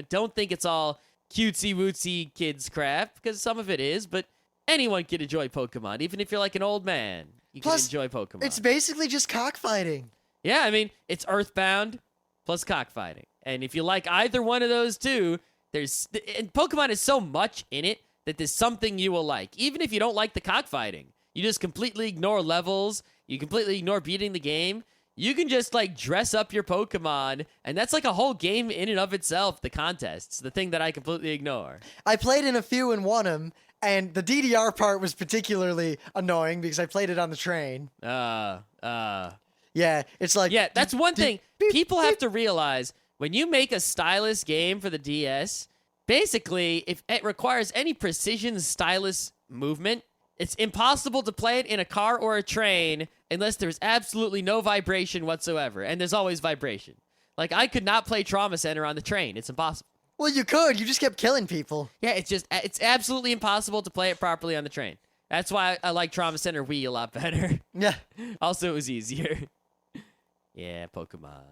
Don't think it's all cutesy-wootsy kids crap, because some of it is, but anyone can enjoy Pokemon. Even if you're like an old man, you can enjoy Pokemon. It's basically just cockfighting. Yeah, I mean, it's Earthbound plus cockfighting. And if you like either one of those two, and Pokemon has so much in it that there's something you will like. Even if you don't like the cockfighting, you just completely ignore levels, you completely ignore beating the game, you can just like dress up your Pokemon, and that's like a whole game in and of itself, the contests, the thing that I completely ignore. I played in a few and won them, and the DDR part was particularly annoying because I played it on the train. Yeah, it's like... Yeah, that's one thing. People have to realize, when you make a stylus game for the DS, basically, if it requires any precision stylus movement, it's impossible to play it in a car or a train unless there's absolutely no vibration whatsoever. And there's always vibration. Like, I could not play Trauma Center on the train. It's impossible. Well, you could. You just kept killing people. Yeah, it's absolutely impossible to play it properly on the train. That's why I like Trauma Center Wii a lot better. Yeah. Also, it was easier. Yeah, Pokemon.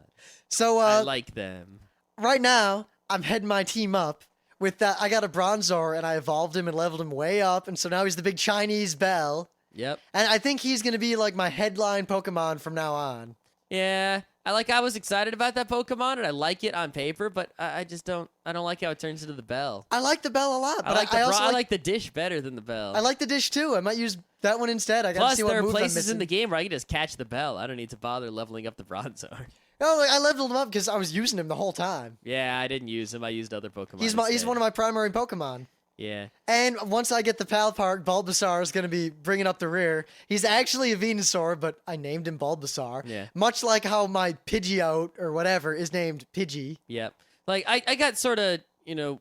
So, I like them. Right now, I'm heading my team up. With that, I got a Bronzor, and I evolved him and leveled him way up, and so now he's the big Chinese belle. Yep. And I think he's going to be like my headline Pokemon from now on. Yeah, I was excited about that Pokemon, and I like it on paper, but I don't like how it turns into the bell. I like the bell a lot, but I like the dish better than the bell. I like the dish too. I might use that one instead. I gotta see what Plus, there are move I'm places missing. in the game where I can just catch the bell. I don't need to bother leveling up the Bronzor. No, I leveled him up because I was using him the whole time. Yeah, I didn't use him. I used other Pokemon. He's one of my primary Pokemon. Yeah. And once I get the Pal Park, Bulbasaur is going to be bringing up the rear. He's actually a Venusaur, but I named him Bulbasaur. Yeah. Much like how my Pidgeot or whatever is named Pidgey. Yep. Like, I got sort of,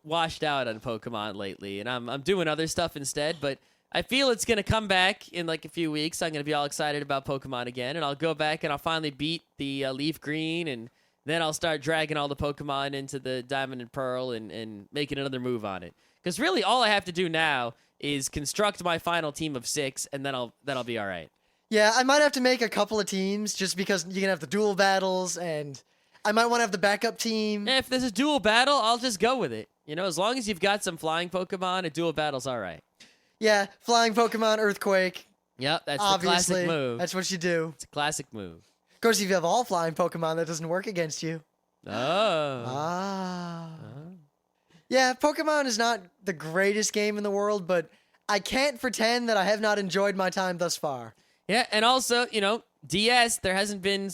washed out on Pokemon lately, and I'm doing other stuff instead, but I feel it's going to come back in like a few weeks. I'm going to be all excited about Pokemon again, and I'll go back and I'll finally beat the Leaf Green, and then I'll start dragging all the Pokemon into the Diamond and Pearl and making another move on it. Because really, all I have to do now is construct my final team of 6, and then I'll be all right. Yeah, I might have to make a couple of teams just because you can have the dual battles, and I might want to have the backup team. If there's a dual battle, I'll just go with it. As long as you've got some flying Pokemon, a dual battle's all right. Yeah, flying Pokemon, Earthquake. Yep, that's Obviously, the classic move. That's what you do. It's a classic move. Of course, if you have all flying Pokemon, that doesn't work against you. Oh. Yeah, Pokemon is not the greatest game in the world, but I can't pretend that I have not enjoyed my time thus far. Yeah, and also, DS, there hasn't been,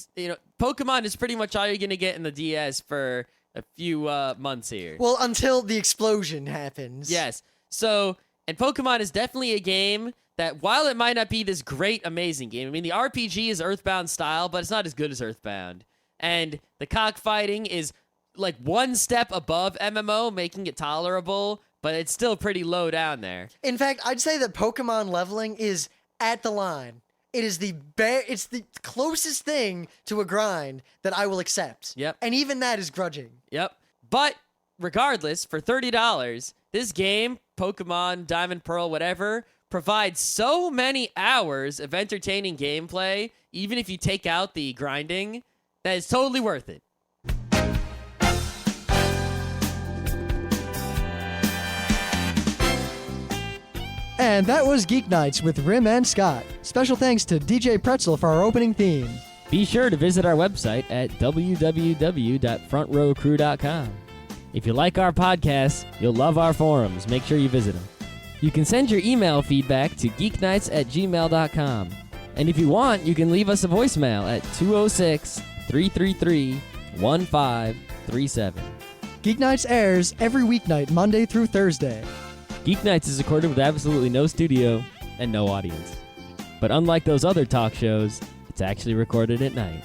Pokemon is pretty much all you're going to get in the DS for a few months here. Well, until the explosion happens. Yes. So, and Pokemon is definitely a game that, while it might not be this great, amazing game, I mean, the RPG is Earthbound style, but it's not as good as Earthbound. And the cockfighting is like one step above MMO, making it tolerable, but it's still pretty low down there. In fact, I'd say that Pokemon leveling is at the line. It is it's the closest thing to a grind that I will accept. Yep. And even that is grudging. Yep. But regardless, for $30, this game, Pokemon, Diamond, Pearl, whatever, provides so many hours of entertaining gameplay, even if you take out the grinding, that it's totally worth it. And that was Geek Nights with Rim and Scott. Special thanks to DJ Pretzel for our opening theme. Be sure to visit our website at www.frontrowcrew.com. If you like our podcasts, you'll love our forums. Make sure you visit them. You can send your email feedback to geeknights@gmail.com. And if you want, you can leave us a voicemail at 206-333-1537. Geek Nights airs every weeknight, Monday through Thursday. Geeknights is recorded with absolutely no studio and no audience. But unlike those other talk shows, it's actually recorded at night.